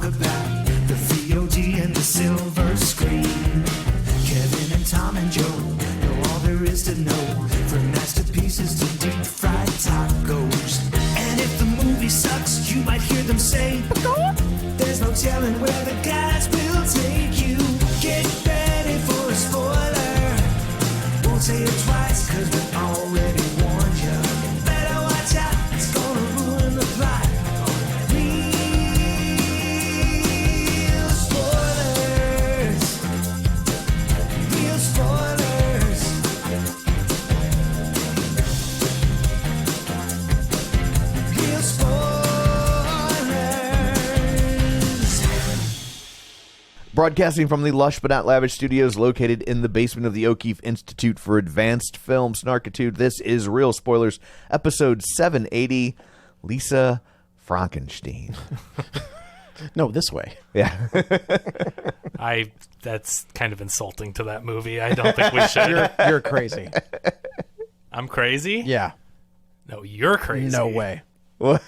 talk about the VOD and the silver screen. Kevin and Tom and Joe know all there is to know, from masterpieces to deep fried tacos. And if the movie sucks, you might hear them say, there's no telling where the guys will take you. Get ready for a spoiler. Won't say it twice, cause we already warned you. Better watch out, it's gonna ruin the plot. Real spoilers. Real spoilers. Real spoilers. Broadcasting from the lush but not lavish studios located in the basement of the O'Keefe Institute for Advanced Film Snarkitude, this is Real Spoilers, episode 780, Lisa Frankenstein. No, this way. Yeah. That's kind of insulting to that movie. I don't think we should. You're crazy. I'm crazy? Yeah. No, you're crazy. No way. What?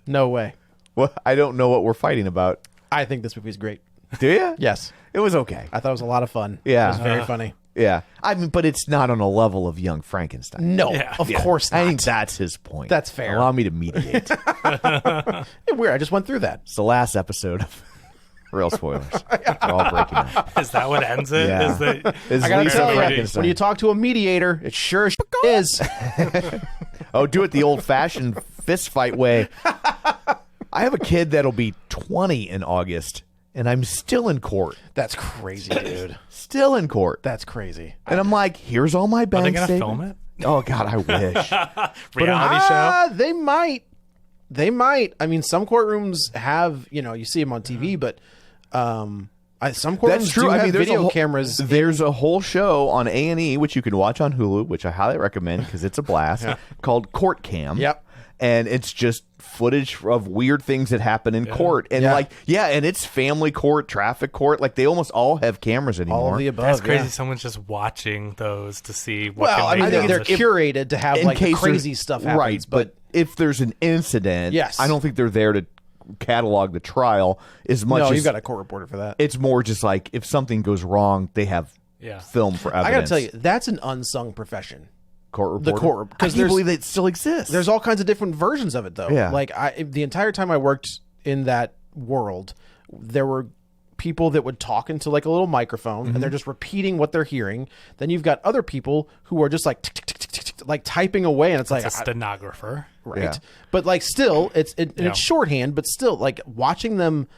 No way. Well, I don't know what we're fighting about. I think this movie's great. Do you? Yes. It was okay. I thought it was a lot of fun. Yeah. It was very funny. Yeah. I mean, but it's not on a level of Young Frankenstein. No, Yeah. of course not. I think that's his point. That's fair. Allow me to mediate. Weird. I just went through that. It's the last episode of Real Spoilers. We're all breaking up. Is that what ends it? Yeah. Is that, It's I gotta Lisa tell you, Frankenstein. when you talk to a mediator, it sure as is. Oh, do it the old-fashioned fist fight way. I have a kid that'll be 20 in August, and I'm still in court. That's crazy, dude. Still in court. That's crazy. And I'm like, here's all my are bank they going to statements. film it? Oh, God, I wish. Reality show? They might. They might. I mean, some courtrooms have, you see them on TV, but some courtrooms That's true. do I have mean, there's video a whole, cameras. There's a whole show on A&E, which you can watch on Hulu, which I highly recommend because it's a blast, called Court Cam. Yep. And it's just footage of weird things that happen in court. And and it's family court, traffic court. Like, they almost all have cameras anymore. All of the above. That's crazy. yeah. Someone's just watching those to see what Well, I can mean, make they're those- curated to have In like case crazy there's- stuff happens. Right, but if there's an incident, Yes. I don't think they're there to catalog the trial as much no, as you've got a court reporter for that. it's more just like if something goes wrong, they have film for evidence. I got to tell you, that's an unsung profession. Court The reporter. court, I because can't believe it still exists. There's all kinds of different versions of it, though. Yeah. Like the entire time I worked in that world, there were people that would talk into like a little microphone, and they're just repeating what they're hearing. Then you've got other people who are just like tick, tick, tick, tick, tick, like typing away, and it's like a stenographer. right. Yeah. But like still, it's shorthand, but still like watching them.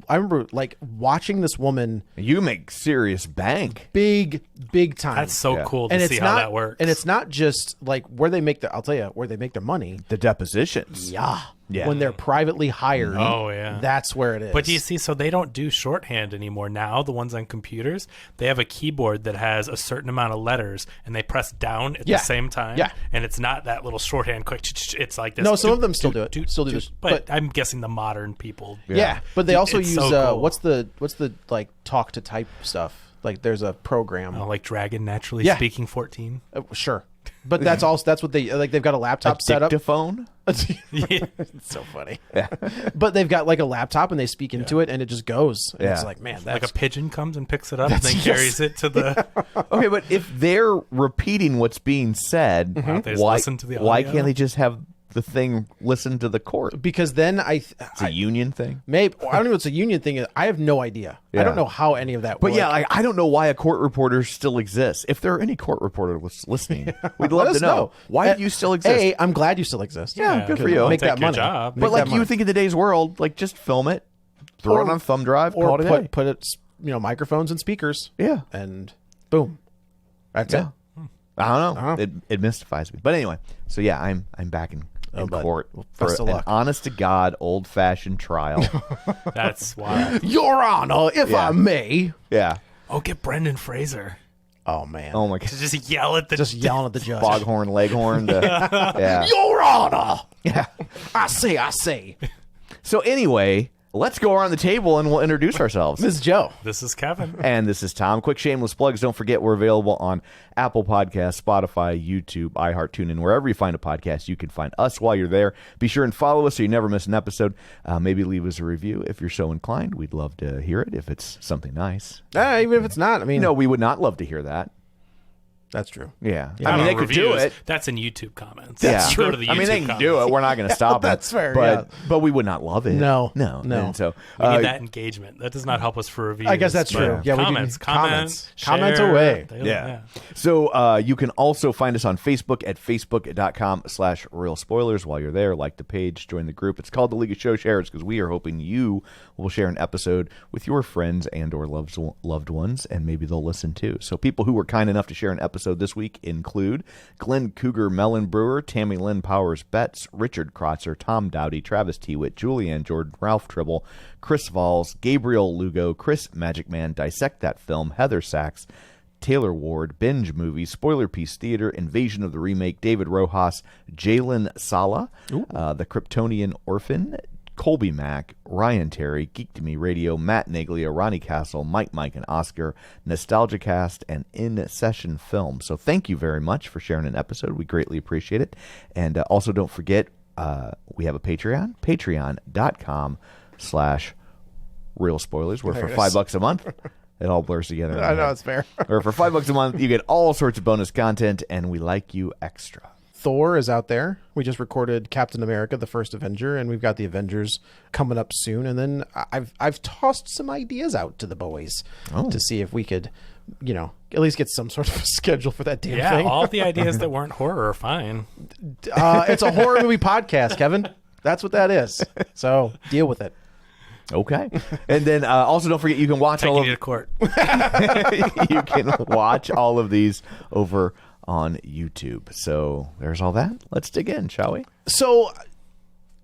I remember like watching this woman You make serious bank. big time. That's so cool to and see it's how not, that works. And it's not just like where they make their. I'll tell you where they make their money. The depositions. Yeah. Yeah. When they're privately hired. Oh, yeah. That's where it is. But do you see, so they don't do shorthand anymore now, the ones on computers. They have a keyboard that has a certain amount of letters, and they press down at the same time. Yeah. And it's not that little shorthand quick. It's like this. No, some of them still do it. Still do this. But I'm guessing the modern people. Yeah. But they also It's use so cool. what's the like talk to type stuff? Like there's a program. Oh, like Dragon Naturally Yeah. Speaking 14. Sure. But that's what they like. They've got a laptop set up. Dictaphone? Yeah. It's so funny. Yeah. But they've got like a laptop and they speak into it and it just goes. And it's Yeah. like, man, Like that's a pigeon comes and picks it up and then carries it to the. Okay, but if they're repeating what's being said, They just why, listen to the why audio? can't they just have the thing listen to the court? because then It's a union thing. maybe I don't know. It's a union thing. I have no idea. Yeah. I don't know how any of that. But works. yeah, I don't know why a court reporter still exists. If there are any court reporters listening, we'd Let love us to know. Why do you still exist? I'm glad you still exist. Yeah, good for you. Make Take that your money. job. Make But like that you money. think in today's world, like just film it, throw it on a thumb drive, call or it a day. put it, microphones and speakers. Yeah. And boom, that's Yeah. it. I don't know. It mystifies me. But anyway, so yeah, I'm back in bud. court Well, for best of an luck. honest to God, old fashioned trial. That's wild. Your Honor, if Yeah. I may. Yeah. Oh, get Brendan Fraser Oh man, Oh my God. to just yell at the. just yelling at the judge. Foghorn, leghorn. Yeah. Your Honor, Yeah. I say. So anyway, let's go around the table and we'll introduce ourselves. This is Joe. This is Kevin. And this is Tom. Quick shameless plugs. Don't forget we're available on Apple Podcasts, Spotify, YouTube, iHeart, TuneIn. Wherever you find a podcast, you can find us while you're there. Be sure and follow us so you never miss an episode. Maybe leave us a review if you're so inclined. We'd love to hear it if it's something nice. Even if it's not, I mean, No, we would not love to hear that. that's true. Yeah. Not I mean, on they could do reviews. it. That's in YouTube comments. That's Go to the YouTube I mean, they can comments. do it. We're not going to stop That's it. fair, But we would not love it. No. No. No. And so, We need that engagement. That does not help us for reviews. I guess that's but true. Yeah, we do comments, need comments, comments share. away. Yeah. So you can also find us on Facebook at facebook.com/real spoilers. While you're there, like the page, join the group. It's called the League of Show Sharers because we are hoping you will share an episode with your friends and or loved ones, and maybe they'll listen too. So people who were kind enough to share an episode this week include Glenn Cougar Mellon Brewer, Tammy Lynn Powers Betts, Richard Krotzer, Tom Dowdy, Travis Tewitt, Julianne Jordan, Ralph Tribble, Chris Valls, Gabriel Lugo, Chris Magic Man, Dissect That Film, Heather Sachs, Taylor Ward, Binge Movies, Spoiler Piece Theater, Invasion of the Remake, David Rojas, Jalen Sala, The Kryptonian Orphan, Colby Mack, Ryan Terry, Geek to Me Radio, Matt Naglia, Ronnie Castle, Mike and Oscar, Nostalgia Cast, and In Session Film. So thank you very much for sharing an episode. We greatly appreciate it. And also don't forget, we have a Patreon, patreon.com/real spoilers, where for $5 a month, it all blurs together. I know, it's fair. Or for $5 a month, you get all sorts of bonus content, and we like you extra. Thor is out there. We just recorded Captain America, the First Avenger, and we've got the Avengers coming up soon. And then I've tossed some ideas out to the boys to see if we could, at least get some sort of a schedule for that damn thing. All the ideas that weren't horror are fine. It's a horror movie podcast, Kevin. That's what that is. So deal with it. Okay. And then also don't forget you can watch Taking all you of to court. you can watch all of these over on YouTube. So there's all that. Let's dig in, shall we? So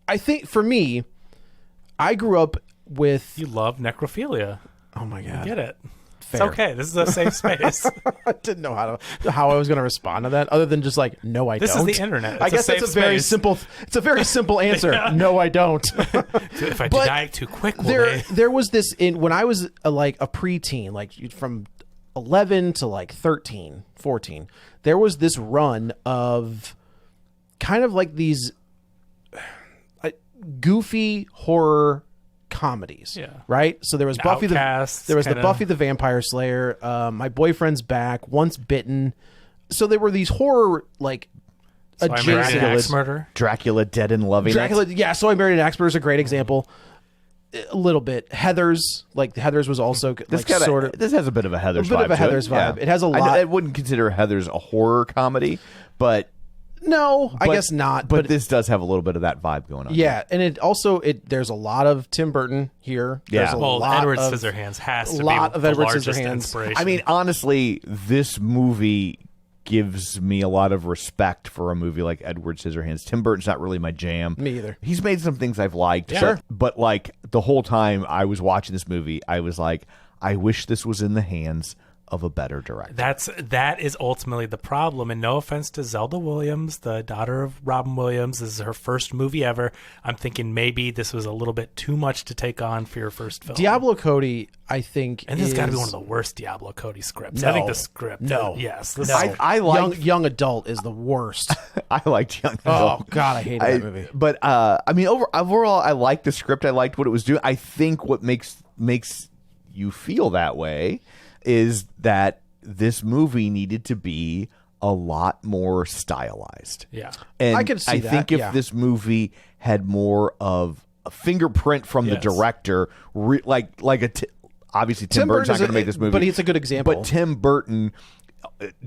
I think for me, I grew up with... You love necrophilia. Oh my God. Get it. Fair. It's okay. This is a safe space. I didn't know how I was going to respond to that, other than just like, no, I This don't. is the internet. I It's a guess that's safe a very space. simple. It's a very simple answer. Yeah. No, I don't. If I But die too quick, will they? there was this when I was a preteen, like from 11 to like 13, 14. There was this run of kind of like these goofy horror comedies. Yeah. Right? So there was Buffy Outcasts, the kinda. Buffy the Vampire Slayer, My Boyfriend's Back, Once Bitten. So there were these horror like So I married an axe murder. Dracula Dead and Loving Dracula, It. yeah. So I Married an Axe Murder is a great example. A little bit. Heathers was also like sort of This has a bit of a Heathers vibe. bit of a to it. Heathers vibe. Yeah. It has a lot- I wouldn't consider Heathers a horror comedy, but no, I guess not. But this does have a little bit of that vibe going on. yeah, and it also there's a lot of Tim Burton here. Yeah. There's a Well, lot Edward of, Scissorhands has to lot be of the Edward largest Scissorhands. inspiration. I mean, honestly, this movie gives me a lot of respect for a movie like Edward Scissorhands. Tim Burton's not really my jam. Me either. He's made some things I've liked. Yeah. Sure. But like the whole time I was watching this movie, I was like, I wish this was in the hands of a better director. That is ultimately the problem. And no offense to Zelda Williams, the daughter of Robin Williams. This is her first movie ever. I'm thinking maybe this was a little bit too much to take on for your first film. Diablo Cody, I think, And this has got to be one of the worst Diablo Cody scripts. No. I think the script. No. Yes. This No. is- I liked young adult is the worst. I liked Young Oh Adult. God, I hated that movie. But I mean, overall, I liked the script. I liked what it was doing. I think what makes you feel that way is that this movie needed to be a lot more stylized. Yeah. And I could see that, think if yeah. this movie had more of a fingerprint from the Yes. director, obviously Tim Burton's not going to make this movie, but he's a good example. But Tim Burton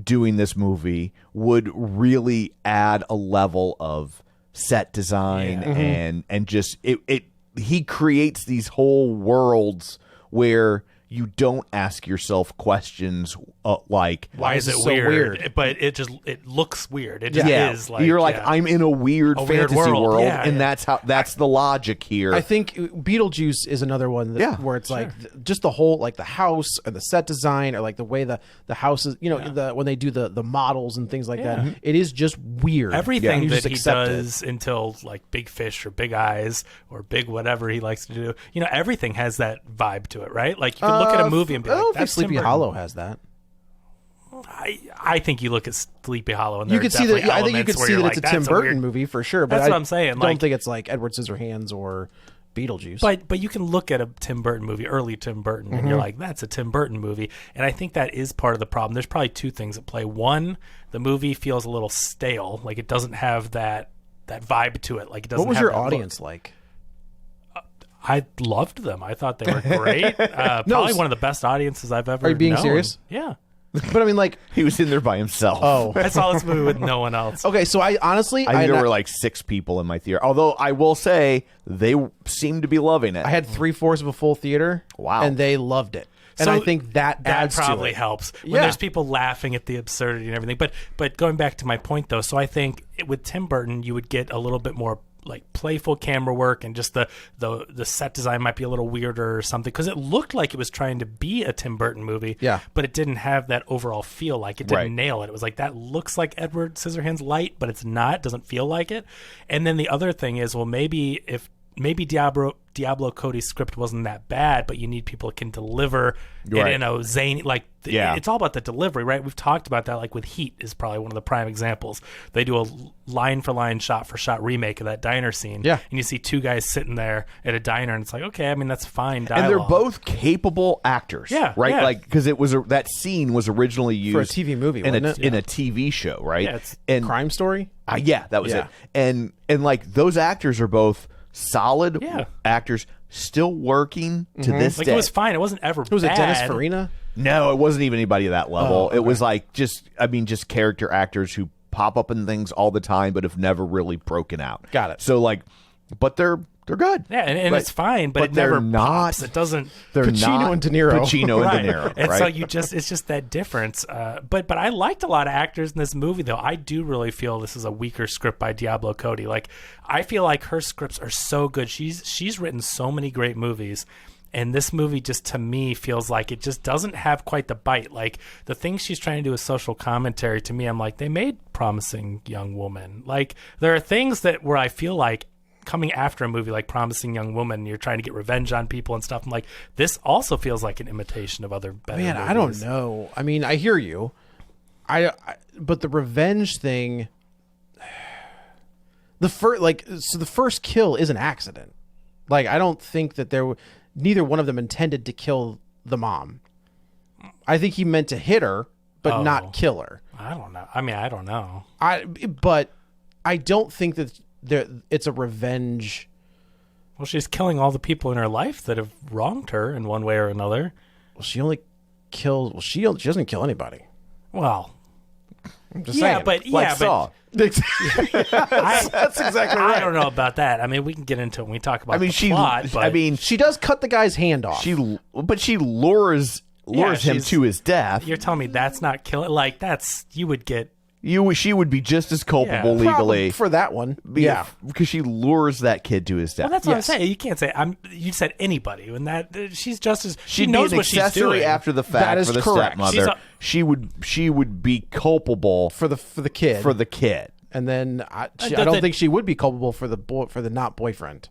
doing this movie would really add a level of set design and just it he creates these whole worlds where you don't ask yourself questions like, why is it so weird? But it looks weird. It just is like you're like, I'm in a weird fantasy world, Yeah, and that's the logic here. I think Beetlejuice is another one where it's like just the whole like the house and the set design, or like the way the house is, when they do the models and things like that. It is just weird. Everything You that just he accept does until like Big Fish or Big Eyes or Big whatever he likes to do, everything has that vibe to it, right? Like you can look at a movie and be I don't like, think that's Sleepy Tim Hollow Burton. has that. I think you look at Sleepy Hollow and You there could are see that. definitely I think you elements could where see you're that like, it's a Tim that's Burton weird- movie for sure. But That's I what I'm saying, Don't like- think it's like Edward Scissorhands or Beetlejuice. But you can look at a Tim Burton movie, early Tim Burton, and you're like, that's a Tim Burton movie. And I think that is part of the problem. There's probably two things at play. One, the movie feels a little stale, like it doesn't have that vibe to it. Like it doesn't. What was have your that look. audience like? I loved them. I thought they were great. Probably one of the best audiences I've ever. Are you being known. serious? Yeah. But I mean, like, he was in there by himself. oh, I saw this movie with no one else. okay. So I honestly, I think there were like 6 people in my theater. Although I will say they seemed to be loving it. I had 3/4 of a full theater. Wow. And they loved it. And So I think that adds probably to it. helps when Yeah. there's people laughing at the absurdity and everything. But going back to my point though, so I think with Tim Burton you would get a little bit more like playful camera work, and just the set design might be a little weirder or something, because it looked like it was trying to be a Tim Burton movie, but it didn't have that overall feel. Like it didn't nail it. It was like, that looks like Edward Scissorhands light, but it's not. It doesn't feel like it. And then the other thing is, well, maybe Diablo Cody's script wasn't that bad, but you need people that can deliver it in a zany, like it's all about the delivery, right? We've talked about that, like with Heat is probably one of the prime examples. They do a line for line, shot for shot remake of that diner scene, and you see 2 guys sitting there at a diner, and it's like, okay, I mean, that's fine dialogue. And they're both capable actors, right? Yeah. Like, because it was that scene was originally used For a TV movie, in wasn't it? in a TV show, right? Yeah, it's and Crime Story. that was it. And like those actors are both solid actors, still working to this like day. it was fine. It wasn't ever. Who was it? bad. Dennis Farina. No, it wasn't even anybody at that level. Oh, okay. It was like just character actors who pop up in things all the time, but have never really broken out. Got it. So like, but they're good. Yeah, and Right. it's fine, but it they're never not. pops. It doesn't. They're Pacino not and De Niro. Pacino Right. and De Niro. And right? so it's just that difference. But I liked a lot of actors in this movie, though. I do really feel this is a weaker script by Diablo Cody. Like, I feel like her scripts are so good. She's written so many great movies. And this movie just, to me, feels like it just doesn't have quite the bite. Like, the things she's trying to do with social commentary, to me, I'm like, they made Promising Young Woman. Like, there are things where I feel like coming after a movie like Promising Young Woman, you're trying to get revenge on people and stuff. I'm like, this also feels like an imitation of other better Man, movies. I don't know. I mean, I hear you. But the revenge thing, the first kill is an accident. Like, I don't think that neither one of them intended to kill the mom. I think he meant to hit her, but not kill her. I don't know. I mean, I don't know. But I don't think that it's a revenge. Well, she's killing all the people in her life that have wronged her in one way or another. Well, she only kills. Well, she doesn't kill anybody. Well, I'm just yeah, saying. but like yeah, Saw. That's exactly right. I don't know about that. I mean, we can get into it when we talk about the she plot. But She does cut the guy's hand off. she lures him she's- to his death. you're telling me that's not killing? Like, that's, you would get. She would be just as culpable Yeah. legally for that one. Yeah, because she lures that kid to his death. Well, that's what I'm saying. You can't say you said anybody, and that she's just as she She'd knows be an what she's accessory doing. after the That fact is for the correct. stepmother. She would be culpable for the kid. for the kid. And then I does don't it- think she would be culpable for the not boyfriend.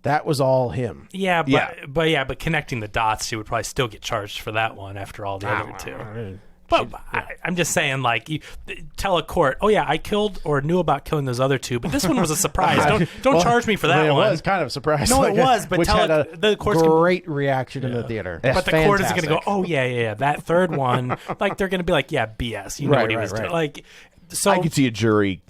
That was all him. Yeah, but Yeah. but connecting the dots, she would probably still get charged for that one after all the other two. But I'm just saying, like, you tell a court, oh yeah, I killed or knew about killing those other two, but this one was a surprise. Don't charge me for that It one. was kind of a surprise. No, it was, but which tell had it- the court's gonna- great reaction in the theater. But the court isn't going to go, Fantastic. oh yeah, that third one. Like, they're going to be like, yeah, BS. You know what he was doing. Like, so I could see a jury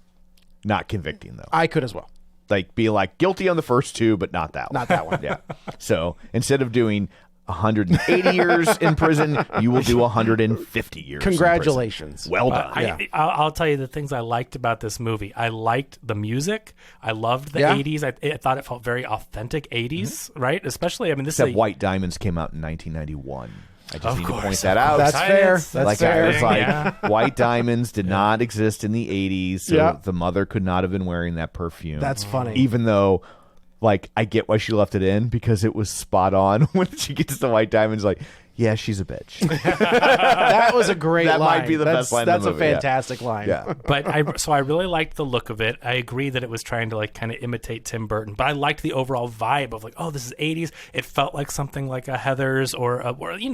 not convicting though. I could as well. Like being like guilty on the first two, but not that one. Not that one. Yeah. So instead of doing 180 years in prison. You will do 150 years. Congratulations. In prison. Well done. I'll tell you the things I liked about this movie. I liked the music. I loved the Yeah. 80s. I thought it felt very authentic 80s, right? Especially, I mean, this Except is White Diamonds came out in 1991. I just Of need to course, point of that out. That's fair. Science. That's like fair. I was like, Yeah. White Diamonds did not exist in the 80s, so Yeah. the mother could not have been wearing that perfume. That's funny. Even though, like, I get why she left it in because it was spot on when she gets to White Diamonds. Like, yeah, she's a bitch. That was a great That line. might be the That's- best line in the That's movie, a yeah. fantastic line. Yeah. But I really liked the look of it. I agree that it was trying to like kind of imitate Tim Burton, but I liked the overall vibe of like, oh, this is 80s. It felt like something like a Heathers or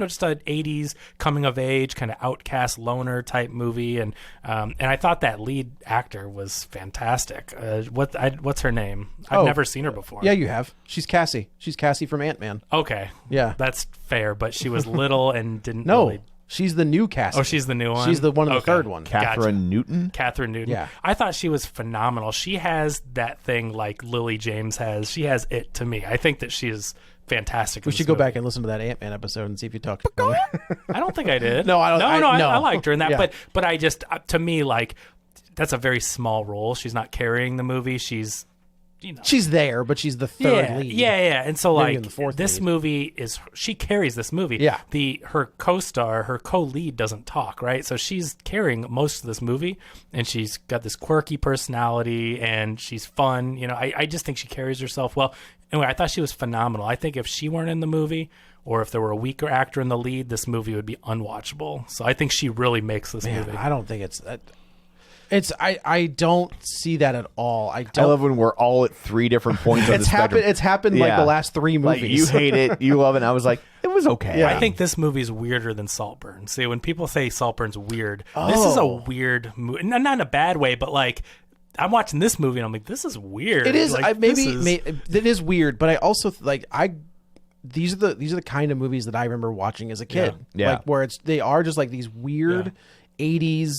just an 80s coming of age kind of outcast loner type movie, and I thought that lead actor was fantastic. What's her name? I've never seen her before. Yeah, you have. She's Cassie. She's Cassie from Ant-Man. Okay. Yeah. That's fair, but she was little and didn't No, really... she's the new Cassie. Oh, she's the new one? She's the one in the Okay. third one. Kathryn Gotcha. Newton. Kathryn Newton. Yeah. I thought she was phenomenal. She has that thing like Lily James has. She has it to me. I think that she is fantastic. We should go back and listen to that Ant-Man episode and see if you talked about it. I don't think I did. No, I don't- no. I liked her in that, Yeah. but I just to me like that's a very small role. She's not carrying the movie. She's She's there, but she's the third yeah, lead. Yeah. And so Maybe like in the fourth this lead. movie she carries this movie. Yeah. Her co-star, her co-lead doesn't talk, right? So she's carrying most of this movie, and she's got this quirky personality, and she's fun. I just think she carries herself well. Anyway, I thought she was phenomenal. I think if she weren't in the movie, or if there were a weaker actor in the lead, this movie would be unwatchable. So I think she really makes this Man, movie. I don't think it's that. I don't see that at all. I I don't. love when we're all at three different points on the it's happened. spectrum. It's happened like Yeah. the last three Like, movies. you hate it, you love it. And I was like, it was okay. Yeah. I think this movie is weirder than Saltburn. See, when people say Saltburn's weird, this is a weird movie. Not in a bad way, but like I'm watching this movie and I'm like, this is weird. It is. Like, It is weird, but I also like these are the kind of movies that I remember watching as a kid. Yeah. Like where they are just like these weird 80s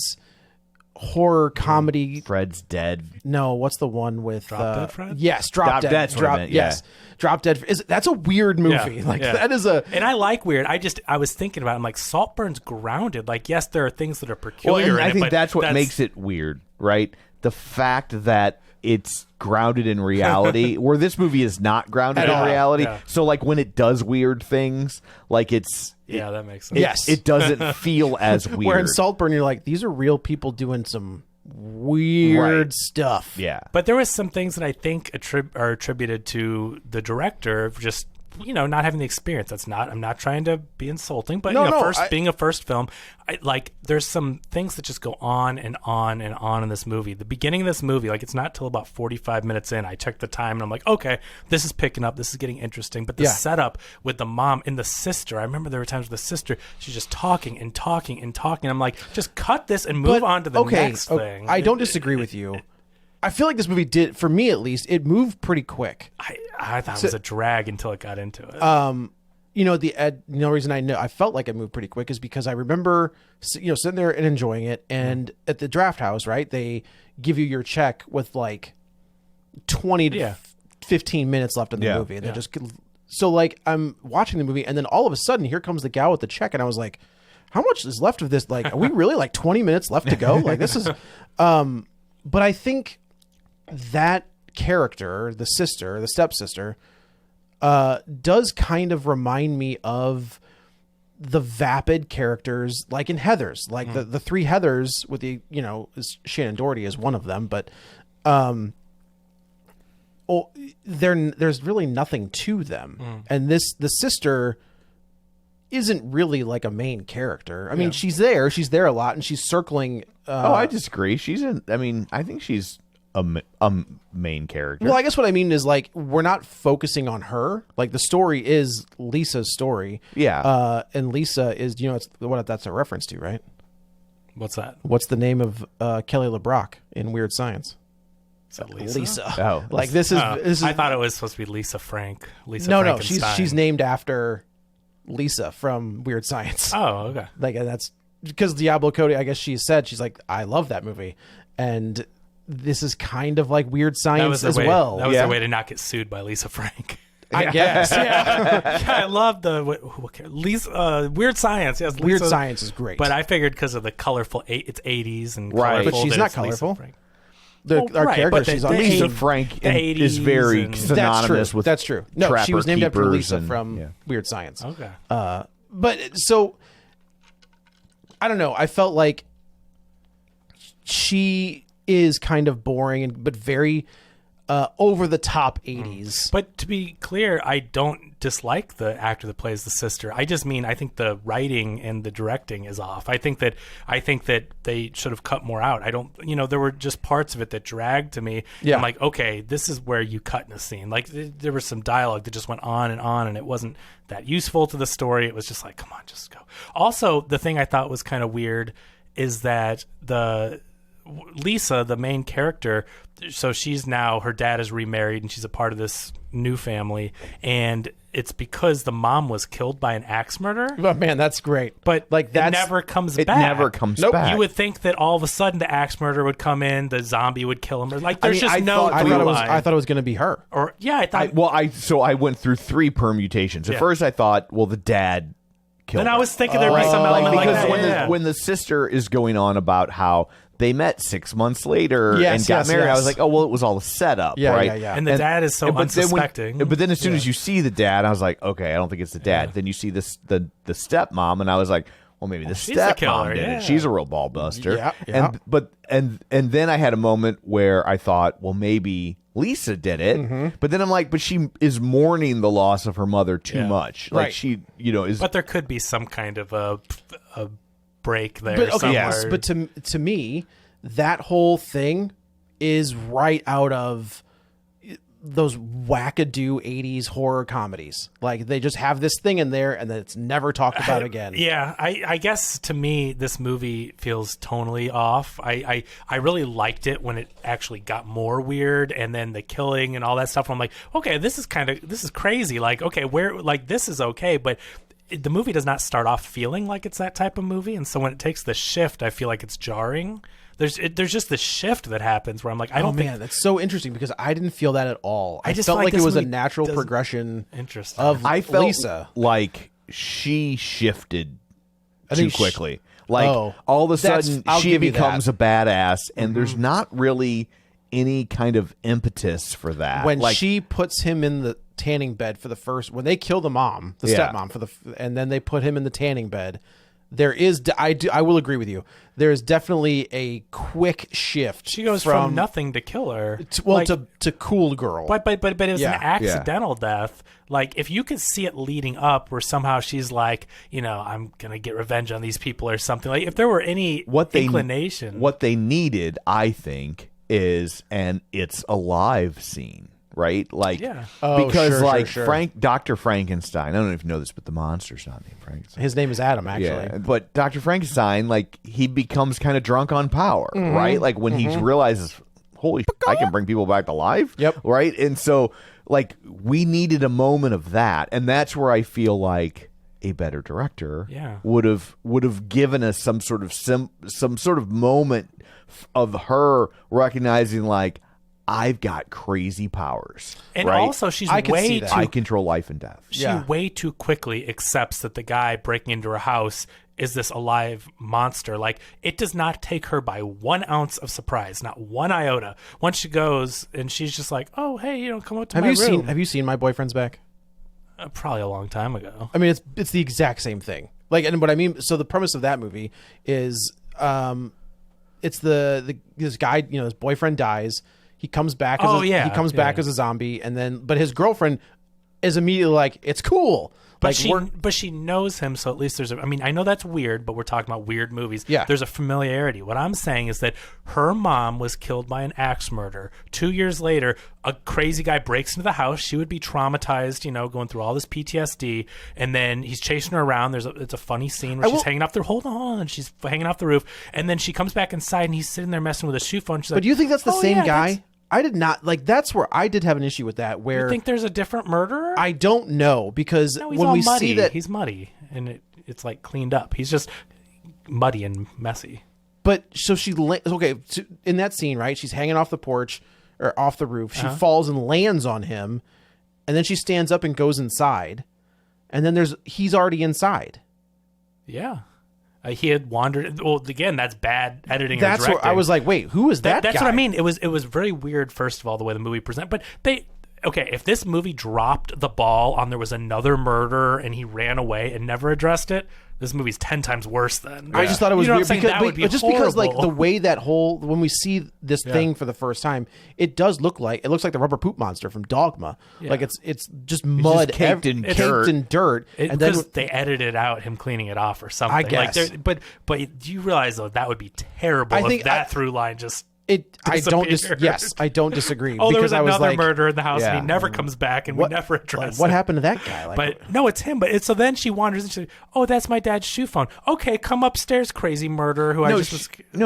horror comedy. Fred's dead. No, what's the one with Drop Dead Fred? Yes, Drop Dead. That's what I meant, Yes, Drop Dead. That's a weird movie. Like yeah. that is a. And I like weird. I was thinking about it. I'm like, Saltburn's grounded. Like, yes, there are things that are peculiar Well, and in I it, think but that's what makes it weird, right? The fact that it's grounded in reality, where this movie is not grounded At in all. reality. Yeah. So, like, when it does weird things, like Yeah, that makes sense. Yes. it doesn't feel as weird. Where in Saltburn, you're like, these are real people doing some weird Right. stuff. Yeah. But there was some things that I think are attributed to the director of just not having the experience. I'm not trying to be insulting, but being a first film, there's some things that just go on and on and on in this movie. The beginning of this movie, like it's not till about 45 minutes in, I checked the time and I'm like, okay, this is picking up, this is getting interesting. But the setup with the mom and the sister, I remember there were times with the sister, she's just talking and talking and talking. I'm like, just cut this and move on to the next thing. I don't disagree with you. I feel like this movie did, for me at least, it moved pretty quick. I thought it was a drag until it got into it. The reason I felt like it moved pretty quick is because I remember sitting there and enjoying it, and at the draft house, right, they give you your check with like 20 to 15 minutes left in the movie, and they're just so like I'm watching the movie, and then all of a sudden here comes the gal with the check, and I was like, how much is left of this? Like, are we really like 20 minutes left to go? Like this is but I think that character, the stepsister, does kind of remind me of the vapid characters like in Heathers, like the three Heathers with the, Shannon Doherty is one of them, but there's really nothing to them. And the sister isn't really like a main character. I mean, she's there a lot and she's circling. I disagree. I think she's a main character. Well, I guess what I mean is like we're not focusing on her. Like the story is Lisa's story. Yeah. And Lisa is it's what that's a reference to, right? What's that? What's the name of Kelly LeBrock in Weird Science? Is that Lisa? Lisa. Oh. Like this is I thought it was supposed to be Lisa Frank. No, Frankenstein. she's named after Lisa from Weird Science. Oh, okay. Like that's because Diablo Cody, I guess she's like, I love that movie. And this is kind of like Weird Science as well. That was their way to not get sued by Lisa Frank. I guess. Yeah. Yeah, I love the Lisa, Weird Science. Yes, Weird Lisa, Science is great. But I figured because of the colorful, it's 80s and Right. colorful. But she's that not it's Lisa colorful. Frank. Our right, character, but she's the on Lisa 80s Frank the 80s is very and- synonymous with That's true. No, she was named after trapper Lisa keepers from and- Weird Science. Okay. But so I don't know. I felt like she is kind of boring but very over the top 80s. But to be clear, I don't dislike the actor that plays the sister. I just mean I think the writing and the directing is off. I think that they should have cut more out. I don't, there were just parts of it that dragged to me. Yeah. I'm like, okay, this is where you cut in a scene. Like there was some dialogue that just went on, and it wasn't that useful to the story. It was just like, come on, just go. Also, the thing I thought was kind of weird is that Lisa, the main character, so she's now, her dad is remarried and she's a part of this new family, and it's because the mom was killed by an axe murder. Oh man, that's great. But like it that's never comes It back. never comes Nope. back. You would think that all of a sudden the axe murderer would come in, the zombie would kill him. Or like there's I just no thought- through line. I thought it was going to be her. Or yeah, I thought. I went through 3 permutations. At Yeah. first, I thought, well, the dad killed. then I her. was thinking there'd be some element like because that. when the sister is going on about how they met 6 months later Yes, and got yes, married, I yes. was like, oh well, it was all a setup, Yeah, right? yeah, yeah. And the dad is so but then unsuspecting. but then as soon as you see the dad, I was like, okay, I don't think it's the dad. Then you see the stepmom, and I was like, well, maybe the she's the stepmom killer, did yeah. it. She's a real ball buster. Yeah, yeah. And then I had a moment where I thought, well, maybe Lisa did it. Mm-hmm. But then I'm like, but she is mourning the loss of her mother too Yeah. much. Like Right. she, is. But there could be some kind of a break there But okay, somewhere. yes, but to me, that whole thing is right out of those wackadoo 80s horror comedies. Like they just have this thing in there and then it's never talked about again. Yeah, I guess to me this movie feels tonally off. I really liked it when it actually got more weird, and then the killing and all that stuff. I'm like, okay, this is crazy. Like, okay, this is okay, but the movie does not start off feeling like it's that type of movie, and so when it takes the shift, I feel like it's jarring. There's just this shift that happens where I'm like, I don't think that's so interesting because I didn't feel that at all. I just felt feel like like it this was a movie natural doesn't- progression Interesting. of I felt Lisa. like she shifted I too think quickly. Like Oh. all of a That's- sudden I'll she give you becomes that. a badass, and there's not really any kind of impetus for that. When like, she puts him in the tanning bed for the first, when they kill the mom, the Yeah. stepmom and then they put him in the tanning bed, there is, I will agree with you. There is definitely a quick shift. she goes from nothing to killer. to cool girl. But it was Yeah. an accidental death. Like, if you could see it leading up where somehow she's like, I'm going to get revenge on these people or something. Like, if there were any inclination. What they needed, I think, is an "it's alive" scene, right? Like, Yeah. Oh, because sure. Dr. Frankenstein. I don't know if you know this, but the monster's not named Frankenstein. His name is Adam, actually. Yeah, but Dr. Frankenstein, like, he becomes kind of drunk on power, Mm-hmm. right? Like when he realizes, holy, I can bring people back to life. Yep. Right. And so, like, we needed a moment of that, and that's where I feel like a better director would have given us some sort of moment of her recognizing, like, I've got crazy powers. And right? also, she's I could see way that. too I control life and death. she Yeah. way too quickly accepts that the guy breaking into her house is this alive monster. Like, it does not take her by 1 ounce of surprise, not one iota. Once she goes and she's just like, "Oh, hey, come out to my room." Have you seen My Boyfriend's Back? Probably a long time ago. I mean, it's the exact same thing. Like, and what I mean, so the premise of that movie is, it's this guy, his boyfriend dies. He comes back. He comes back as a zombie, and then, but his girlfriend is immediately like, "It's cool." But Like, she knows him, so at least there's I know that's weird, but we're talking about weird movies. Yeah. There's a familiarity. What I'm saying is that her mom was killed by an axe murder. 2 years later, a crazy guy breaks into the house. She would be traumatized, going through all this PTSD, and then he's chasing her around. It's a funny scene where she's hanging off the hold on, she's hanging off the roof, and then she comes back inside and he's sitting there messing with a shoe phone. She's like, But do you think that's the "Oh, same yeah, guy? I did not that's where I did have an issue with that. Where You think there's a different murderer? I don't know, because No, he's when all we muddy. see that, He's muddy, and it's like cleaned up. He's just muddy and messy. but so in that scene, right? She's hanging off the porch or off the roof. She falls and lands on him, and then she stands up and goes inside, and then he's already inside. Yeah. He had wandered. Well, again, that's bad editing. That's or directing. what I was like. Wait, who is that? That's guy? what I mean. It was very weird. First of all, the way the movie presented, but if this movie dropped the ball on there was another murder and he ran away and never addressed it, this movie's 10 times worse than. I just thought it was weird because like horrible. the way that whole when we see this thing for the first time, it looks like the rubber poop monster from Dogma. Yeah. Like it's just mud caked in dirt. And then they edited out him cleaning it off or something. I guess. But do you realize though that would be terrible if that through line just. I don't disagree. Oh, there was because another like, murder in the house, and he never comes back, and we never address what it. happened to that guy. Like, But no, it's him. So then she wanders and she's, oh, that's my dad's shoe phone. Okay, come upstairs, crazy murderer.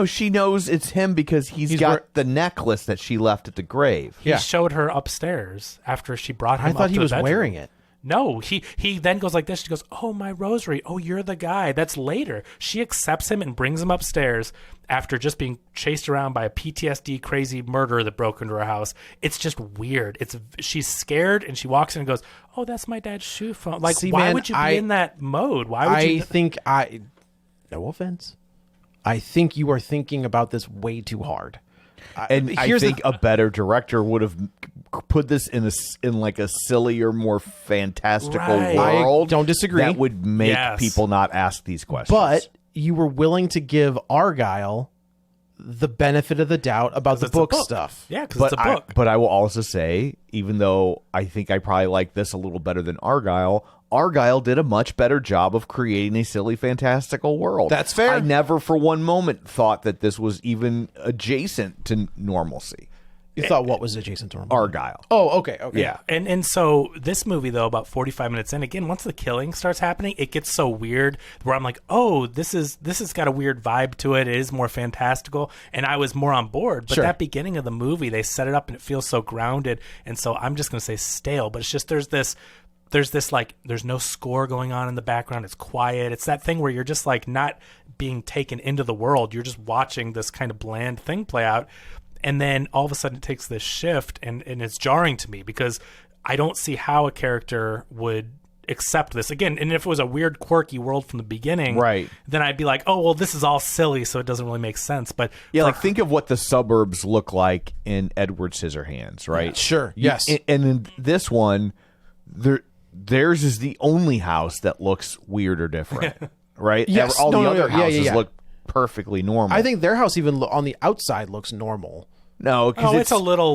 She knows it's him because he's got the necklace that she left at the grave. He showed her upstairs after she brought him. I thought up he to was the bedroom. wearing it. No, he then goes like this. She goes, oh, my rosary. Oh, you're the guy. That's later. She accepts him and brings him upstairs after just being chased around by a PTSD crazy murderer that broke into her house. It's just weird. She's scared and she walks in and goes, oh, that's my dad's shoe phone. Like, why would you be in that mode? Why would you? No offense. I think you are thinking about this way too hard. And I think a better director would have put this in like a sillier, more fantastical world. I don't disagree. That would make people not ask these questions. But you were willing to give Argyle the benefit of the doubt about the book stuff. Yeah, because it's a book. But I will also say, even though I think I probably like this a little better than Argyle did a much better job of creating a silly, fantastical world. That's fair. I never for one moment thought that this was even adjacent to normalcy. You thought what was adjacent to normalcy? Argyle. Oh, okay. Yeah. And so this movie, though, about 45 minutes in, again, once the killing starts happening, it gets so weird where I'm like, oh, this has got a weird vibe to it. It is more fantastical. And I was more on board. But that beginning of the movie, they set it up and it feels so grounded. And so I'm just going to say stale. But it's just there's this like there's no score going on in the background. It's quiet. It's that thing where you're just like not being taken into the world. You're just watching this kind of bland thing play out. And then all of a sudden it takes this shift and it's jarring to me because I don't see how a character would accept this again. And if it was a weird, quirky world from the beginning, right, then I'd be like, oh, well, this is all silly, so it doesn't really make sense. But yeah, like think of what the suburbs look like in Edward Scissorhands, right? Yeah, sure. Yes. And in this one, theirs is the only house that looks weird or different, right? Yes. All the other houses yeah. look perfectly normal. I think their house even on the outside looks normal. No, because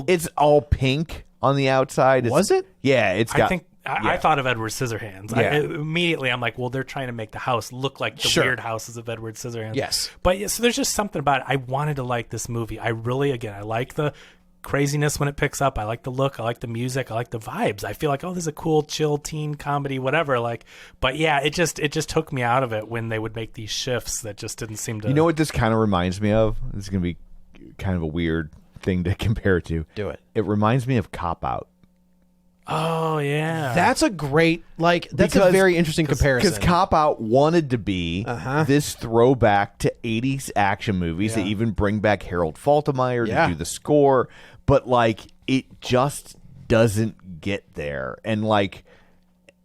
it's all pink on the outside. Was it? Yeah, it's got. I thought of Edward Scissorhands. Yeah. Immediately, I'm like, well, they're trying to make the house look like the weird houses of Edward Scissorhands. Yes. But so there's just something about it. I wanted to like this movie. I like the craziness when it picks up. I like the look. I like the music. I like the vibes. I feel like, oh, this is a cool, chill teen comedy, whatever. Like, but yeah, it just took me out of it when they would make these shifts that just didn't seem to. You know what this kind of reminds me of? This is going to be kind of a weird thing to compare it to. Do it. It reminds me of Cop Out. Oh yeah, that's a great a very interesting comparison. Because Cop Out wanted to be this throwback to 80s action movies. They even bring back Harold Faltermeyer to do the score, but like it just doesn't get there. And like,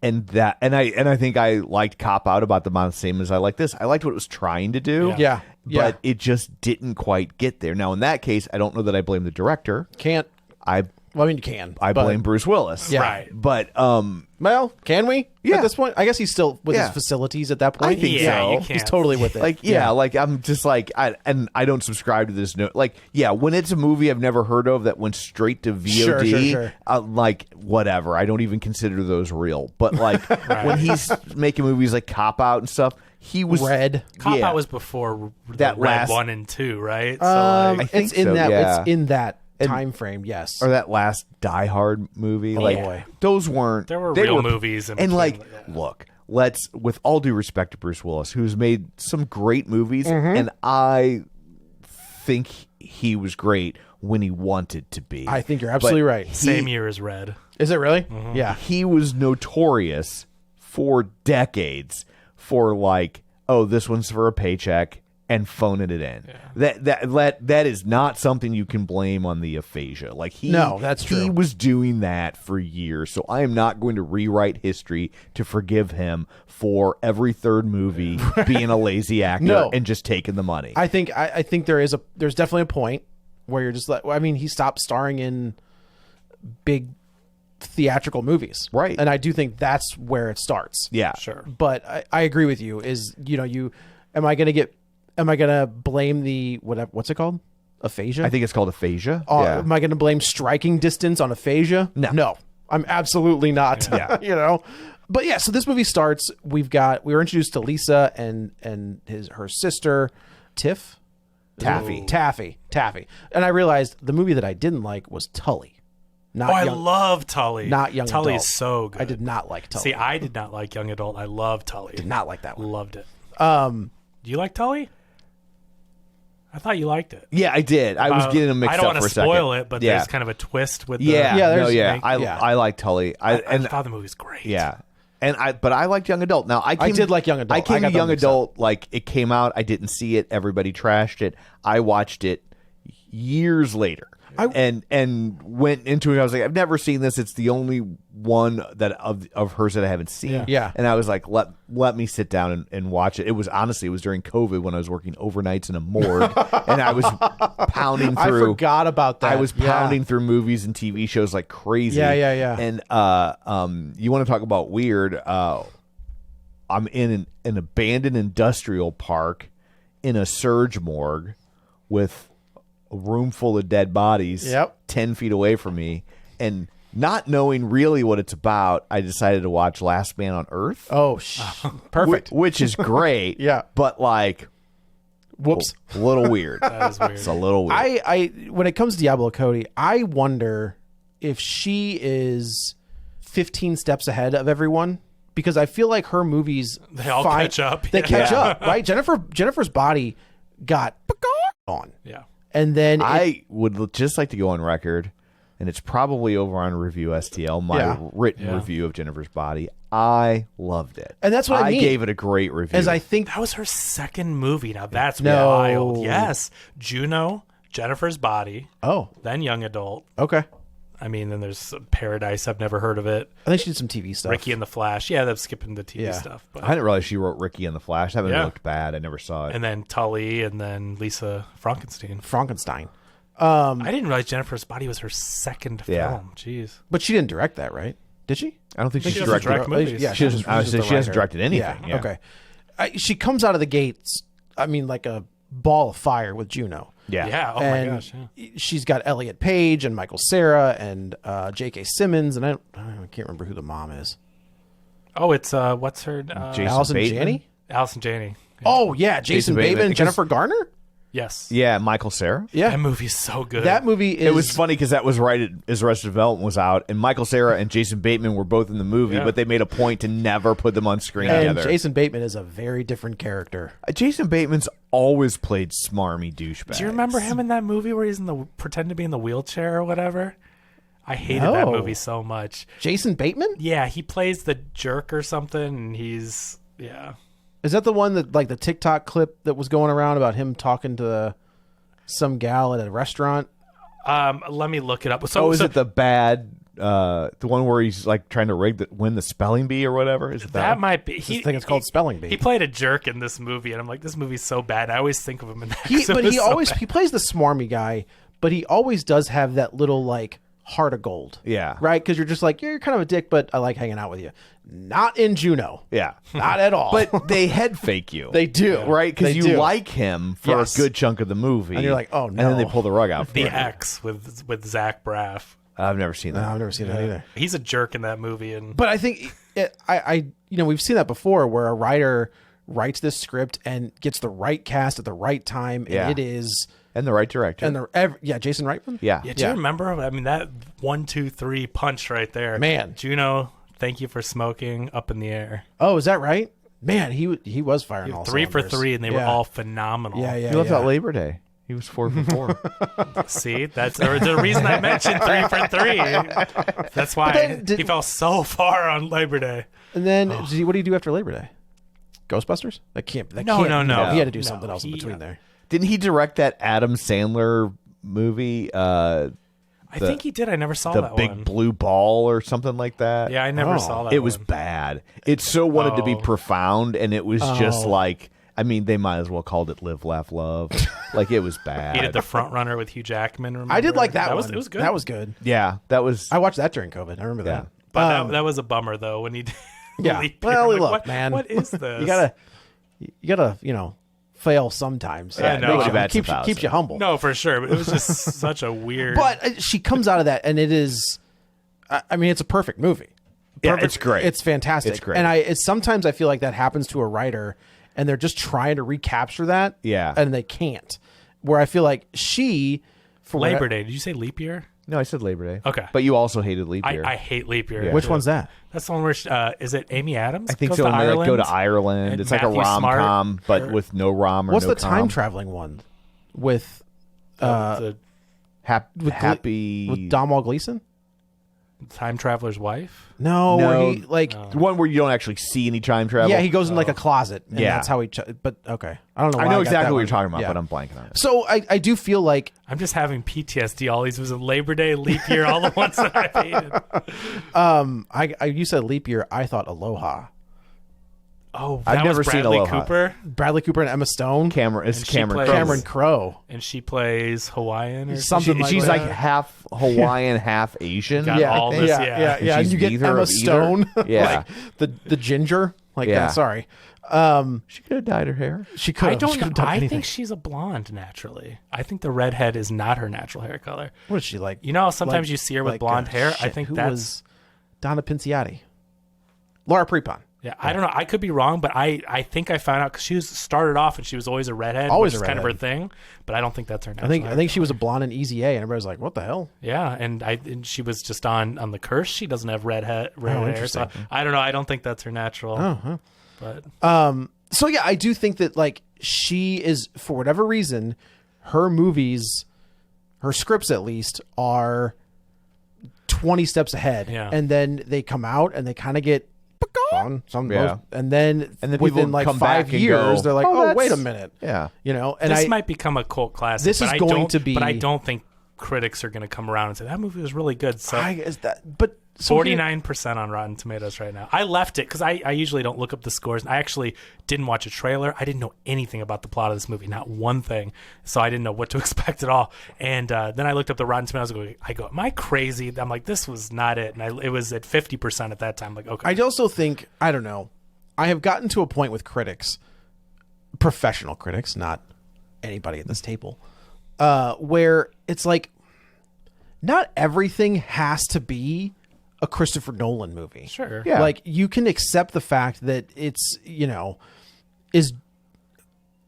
and I think I liked Cop Out about the same as I like this. I liked what it was trying to do. Yeah. But it just didn't quite get there. Now in that case, I don't know that I blame the director. Well, I mean, you can. I blame Bruce Willis. Yeah. Right. But, well, can we? Yeah. At this point? I guess he's still with his facilities at that point. I think so. You He's can't. totally with it. like, like, I'm just like, I don't subscribe to this. Like, when it's a movie I've never heard of that went straight to VOD, Sure. Like, whatever. I don't even consider those real. But, like, when he's making movies like Cop Out and stuff, he was... Red. Cop Out was before that Red last 1 and 2, right? So I think it's in so, that. yeah. It's in that time frame. Yes. Or that last Die Hard movie. boy. Those weren't... There were they real movies in and, between, like, yeah. look... with all due respect to Bruce Willis, who's made some great movies, and I think he was great when he wanted to be. I think you're absolutely right. Same year as Red. Is it really? Mm-hmm. Yeah. He was notorious for decades for like, oh, this one's for a paycheck, and phoning it in. That is not something you can blame on the aphasia. Like No, that's true. He was doing that for years, so I am not going to rewrite history to forgive him for every third movie being a lazy actor No. and just taking the money. I think there's definitely a point where you're just like, I mean, he stopped starring in big theatrical movies, Right. And I do think that's where it starts. Yeah, Sure. But I agree with you. Is am I gonna blame the what's it called? Aphasia? I think it's called aphasia. Am I gonna blame striking distance on aphasia? No, I'm absolutely not. Yeah. But yeah, so this movie starts. We were introduced to Lisa and her sister, Taffy, and I realized the movie that I didn't like was Tully. I love Tully. Not young Tully adult. is so good. I did not like Tully. See, I did not like young adult. I love Tully. did not like that one. Loved it. Do you like Tully? I thought you liked it. Yeah, I did. I was getting them mixed I don't up want for a to second. spoil it, but Yeah. there's kind of a twist with Yeah, Yeah, I like Tully. I thought the movie was great. Yeah. But I liked young adult. Now I did like young adult. I came I got to them young mixed up. adult like it came out. I didn't see it. Everybody trashed it. I watched it years later. And went into it. I was like, I've never seen this. It's the only one that of hers that I haven't seen. Yeah. And I was like, let me sit down and watch it. It was during COVID when I was working overnights in a morgue, and I was pounding I through. forgot about that. I was pounding through movies and TV shows like crazy. Yeah. And you want to talk about weird? I'm in an abandoned industrial park in a surge morgue with a room full of dead bodies. 10 feet away from me, and not knowing really what it's about, I decided to watch Last Man on Earth. Oh, perfect. Which is great. Yeah. But like, Whoops. a little weird. That is weird. It's a little weird. I when it comes to Diablo Cody, I wonder if she is 15 steps ahead of everyone, because I feel like her movies They all catch up. They Yeah. catch up, right? Jennifer's body got on. Yeah. And then I would just like to go on record, and it's probably over on Review STL, my written review of Jennifer's Body. I loved it. And that's what I mean. gave it a great review. as I think That was her second movie. Now that's No. wild. Yes. Juno, Jennifer's Body, then Young Adult. okay. I mean, then there's Paradise. I've never heard of it. I think she did some TV stuff. Ricky and the Flash. Yeah, that's skipping the TV Yeah. stuff. But I didn't realize she wrote Ricky and the Flash. That would Yeah. looked bad. I never saw it. and then Tully, and then Lisa Frankenstein. Frankenstein. I didn't realize Jennifer's Body was her second Yeah. film. Jeez. But she didn't direct that, right? Did she? I don't think she's she doesn't directed. direct movies. Yeah, She doesn't- I would say the she hasn't writer. directed anything, yeah. Okay. She comes out of the gates, I mean, like a ball of fire with Juno. Yeah. Yeah. Oh And my gosh. Yeah. she's got Elliot Page and Michael Cera and J.K. Simmons, and I can't remember who the mom is. Oh, it's what's her? Jason Allison Bateman? Janney? Allison Janney. Oh yeah, Jason Bateman. Bateman, Because- Jennifer Garner. Yes. Yeah, Michael Cera. Yeah, That movie's so good. that movie is. It was funny because that was right as Arrested Development was out, and Michael Cera and Jason Bateman were both in the movie, Yeah. but they made a point to never put them on screen And together. Jason Bateman is a very different character. Jason Bateman's always played smarmy douchebags. Do you remember him in that movie where he's in the pretend to be in the wheelchair or whatever? I hated that No. movie so much. Jason Bateman? Yeah, he plays the jerk or something, and he's Is that the one that, like, the TikTok clip that was going around about him talking to some gal at a restaurant? Let me look it up. So, Is it the bad, the one where he's like trying to win the spelling bee or whatever? Is it that one? might be? I think it's called Spelling Bee. He played a jerk in this movie, and I'm like, this movie's so bad. I always think of him in that. He 'cause it was so bad. he plays the smarmy guy, but he always does have that little, like, heart of gold. Yeah. Right? Because you're just like, you're kind of a dick, but I like hanging out with you. Not in Juno. Yeah. Not at all. But they head fake you. They do. Right? Because They you do. like him for Yes. a good chunk of the movie. And you're like, oh, And then they no. pull the rug out for The you. X with Zach Braff. I've never seen that. No, I've never seen that either. He's a jerk in that movie, and But I think we've seen that before, where a writer writes this script and gets the right cast at the right time, and Yeah. it is And the right director. Jason Reitman. yeah. do you remember? I mean, that 1, 2, 3 punch right there, Man. Juno, thank you for smoking. Up in the air, Oh, is that right? Man, he was firing all 3 for cylinders. 3, and they were Yeah. all phenomenal. Yeah. He left out Labor Day. He was 4 for 4. See, that's the reason I mentioned 3 for 3. That's why then he fell so far on Labor Day. And then, what do you do after Labor Day? Ghostbusters? That can't. No. He had to do No, something else in between there. Didn't he direct that Adam Sandler movie? I think he did. I never saw the that big one. blue ball or something like that. Yeah, I never saw that. It was one. bad. It so wanted to be profound, and it was just like, I mean, they might as well called it Live, Laugh, Love. Like, it was bad. He did The Front Runner with Hugh Jackman. Remember? I did like that one. It was good. That was good. Yeah, that was. I watched that during COVID. I remember that. But that was a bummer though when he did. Yeah. Leap Year. Well, I'm like, look, man. What is this? You gotta, fail sometimes. Yeah, It no, makes you- that's keeps you humble. No, for sure. But it was just such a weird. But she comes out of that, and it is. I mean, it's a perfect movie. Yeah, it's great. It's fantastic. It's great. And sometimes I feel like that happens to a writer, and they're just trying to recapture that. Yeah. And they can't. Where I feel like she, for Labor Day. Did you say leap year? No, I said Labor Day. Okay. But you also hated Leap Year. I hate leap year. Yeah. Which one's that? That's the one where is it Amy Adams? I think goes so. to When they like, go to Ireland? Ireland. And It's like a Matthew Smart, rom-com, but or- with no rom or What's no the com. time traveling one with The Happy. with Domhnall Gleeson? time traveler's wife. No, No. where he like The one where you don't actually see any time travel. yeah, he goes in like a closet, and Yeah. that's how he. But okay, I don't know. I why know got exactly that what one. you're talking about, Yeah. but I'm blanking on it. So I do feel like I'm just having PTSD. All these was a Labor Day, leap year, all the ones that I hated. you said leap year. I thought Aloha. Oh, I've that never was seen Bradley Aloha. Cooper, Bradley Cooper and Emma Stone. Cameron And she Cameron plays- Crowe. Cameron Crowe. and she plays Hawaiian or Something She- like she's that. like half Hawaiian, half Asian. Got Yeah, all I think. this, yeah, yeah. yeah, yeah. And She's you get neither Emma of either. Stone, Yeah. like the ginger, like Yeah. sorry. She could have dyed her hair. She could. I don't She know. could've done I anything. think she's a blonde naturally. I think the redhead is not her natural hair color. What is she like? You know, how sometimes Like- you see her with like, blonde hair. I shit, think who that's was Donna Pinciotti. Laura Prepon. yeah. I don't know. I could be wrong, but I think I found out because she was started off and she was always a redhead, Always which a is kind of her redhead. thing. But I don't think that's her I natural. think hair I think she color. was a blonde in Easy A, and everybody's like, "What the hell?" Yeah, and she was just on the curse. She doesn't have red hair. So interesting. I don't know. I don't think that's her natural. Oh, But So yeah, I do think that like she is, for whatever reason, her movies, her scripts at least, are 20 steps ahead. Yeah. And then they come out and they kind of get on some Yeah. and then people within like come 5 back and years go, they're like, "Oh, oh, that's- wait a minute. Yeah. And this I might become a cult classic. This but is I going don't- to be- But I don't think critics are going to come around and say that movie was really good. So is that but so here- 49% on Rotten Tomatoes right now. I left it because I usually don't look up the scores. I actually didn't watch a trailer. I didn't know anything about the plot of this movie, not one thing. So I didn't know what to expect at all. And then I looked up the Rotten Tomatoes. I go, am I crazy? I'm like, this was not it. And it was at 50% at that time. Like, okay. I also think, I don't know, I have gotten to a point with critics, professional critics, not anybody at this table, where it's like, not everything has to be a Christopher Nolan movie. Sure. Yeah. Like, you can accept the fact that it's, is.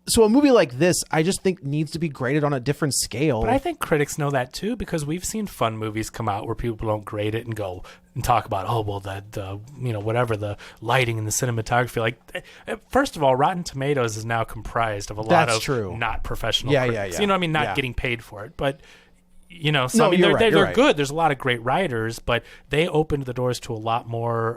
So a movie like this, I just think needs to be graded on a different scale. But I think critics know that too because we've seen fun movies come out where people don't grade it and go and talk about, oh well, the whatever, the lighting and the cinematography. Like, first of all, Rotten Tomatoes is now comprised of a lot That's of true. not professional Yeah, critics. yeah. You know what I mean? Not Yeah. getting paid for it, but. So No, I mean, you're they're, right, you're they're right. good. There's a lot of great writers, but they opened the doors to a lot more,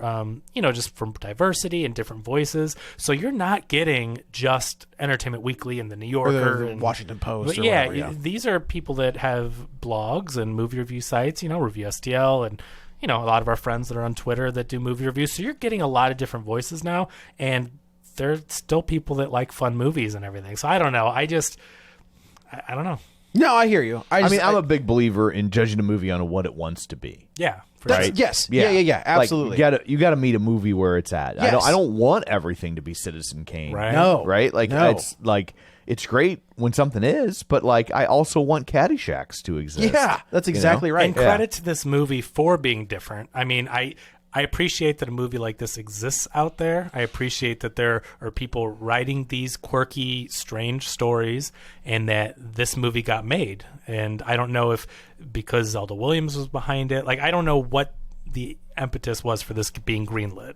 just from diversity and different voices. So you're not getting just Entertainment Weekly and the New Yorker the and Washington Post But or yeah, whatever, yeah. these are people that have blogs and movie review sites. Review STL and a lot of our friends that are on Twitter that do movie reviews. So you're getting a lot of different voices now, and there's still people that like fun movies and everything. So I don't know. I don't know. No, I hear you. I mean, I'm a big believer in judging a movie on what it wants to be. Yeah, for That's- sure. Yes. Yeah. Absolutely. Like, you got to meet a movie where it's at. Yes. I don't want everything to be Citizen Kane. Right. No. Right? Like, No. it's like, it's great when something is, but like, I also want Caddyshacs to exist. Yeah, that's exactly right. And credit to this movie for being different. I mean, I appreciate that a movie like this exists out there. I appreciate that there are people writing these quirky, strange stories and that this movie got made. And I don't know if because Zelda Williams was behind it. Like, I don't know what the impetus was for this being greenlit.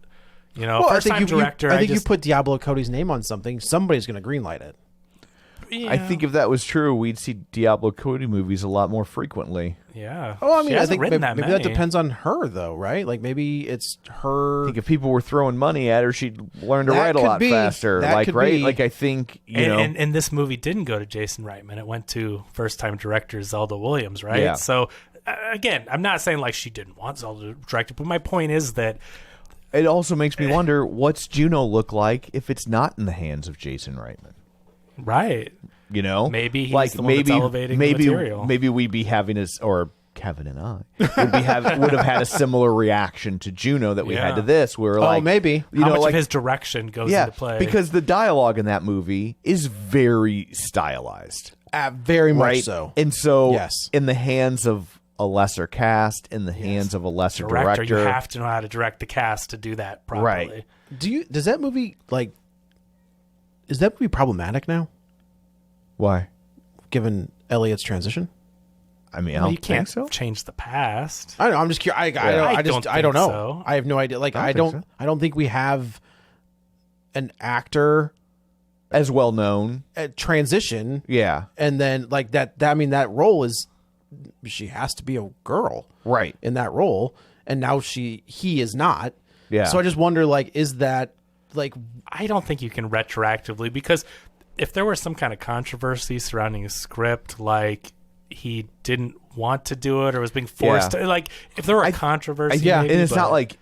Well, first-time director. I think you put Diablo Cody's name on something, somebody's going to greenlight it. I think if that was true, we'd see Diablo Cody movies a lot more frequently. Yeah. Oh, I mean, I think maybe that depends on her, though, right? Like maybe it's her. I think if people were throwing money at her, she'd learn to write a lot faster. That could be. Like I think and this movie didn't go to Jason Reitman. It went to first-time director Zelda Williams, right? Yeah. So again, I'm not saying like she didn't want Zelda to direct it, but my point is that it also makes me wonder what's Juno look like if it's not in the hands of Jason Reitman. right. Maybe Maybe he's the one that's elevating the material. Maybe we'd be having or Kevin and I would have had a similar reaction to Juno that we had to this. We were like, maybe How much of his direction goes into play? because the dialogue in that movie is very stylized, very much right? so. And so, Yes. in the hands of a lesser cast, in the hands of a lesser director, you have to know how to direct the cast to do that properly. Right. Does that movie is that movie problematic now, Why? given Elliot's transition? I mean, I Well, don't you can't think so. change the past. I don't know. I'm just curious. I don't think know. so. I have no idea. Like I don't don't. think so. I don't think we have an actor As well known, transition. yeah, And then like that. I mean, that role is she has to be a girl, right. in that role, and now he is not. Yeah. So I just wonder, like, is that like I don't think you can retroactively, because if there was some kind of controversy surrounding his script, like he didn't want to do it or was being forced to, like if there were a controversy, yeah, maybe, And it's but- not like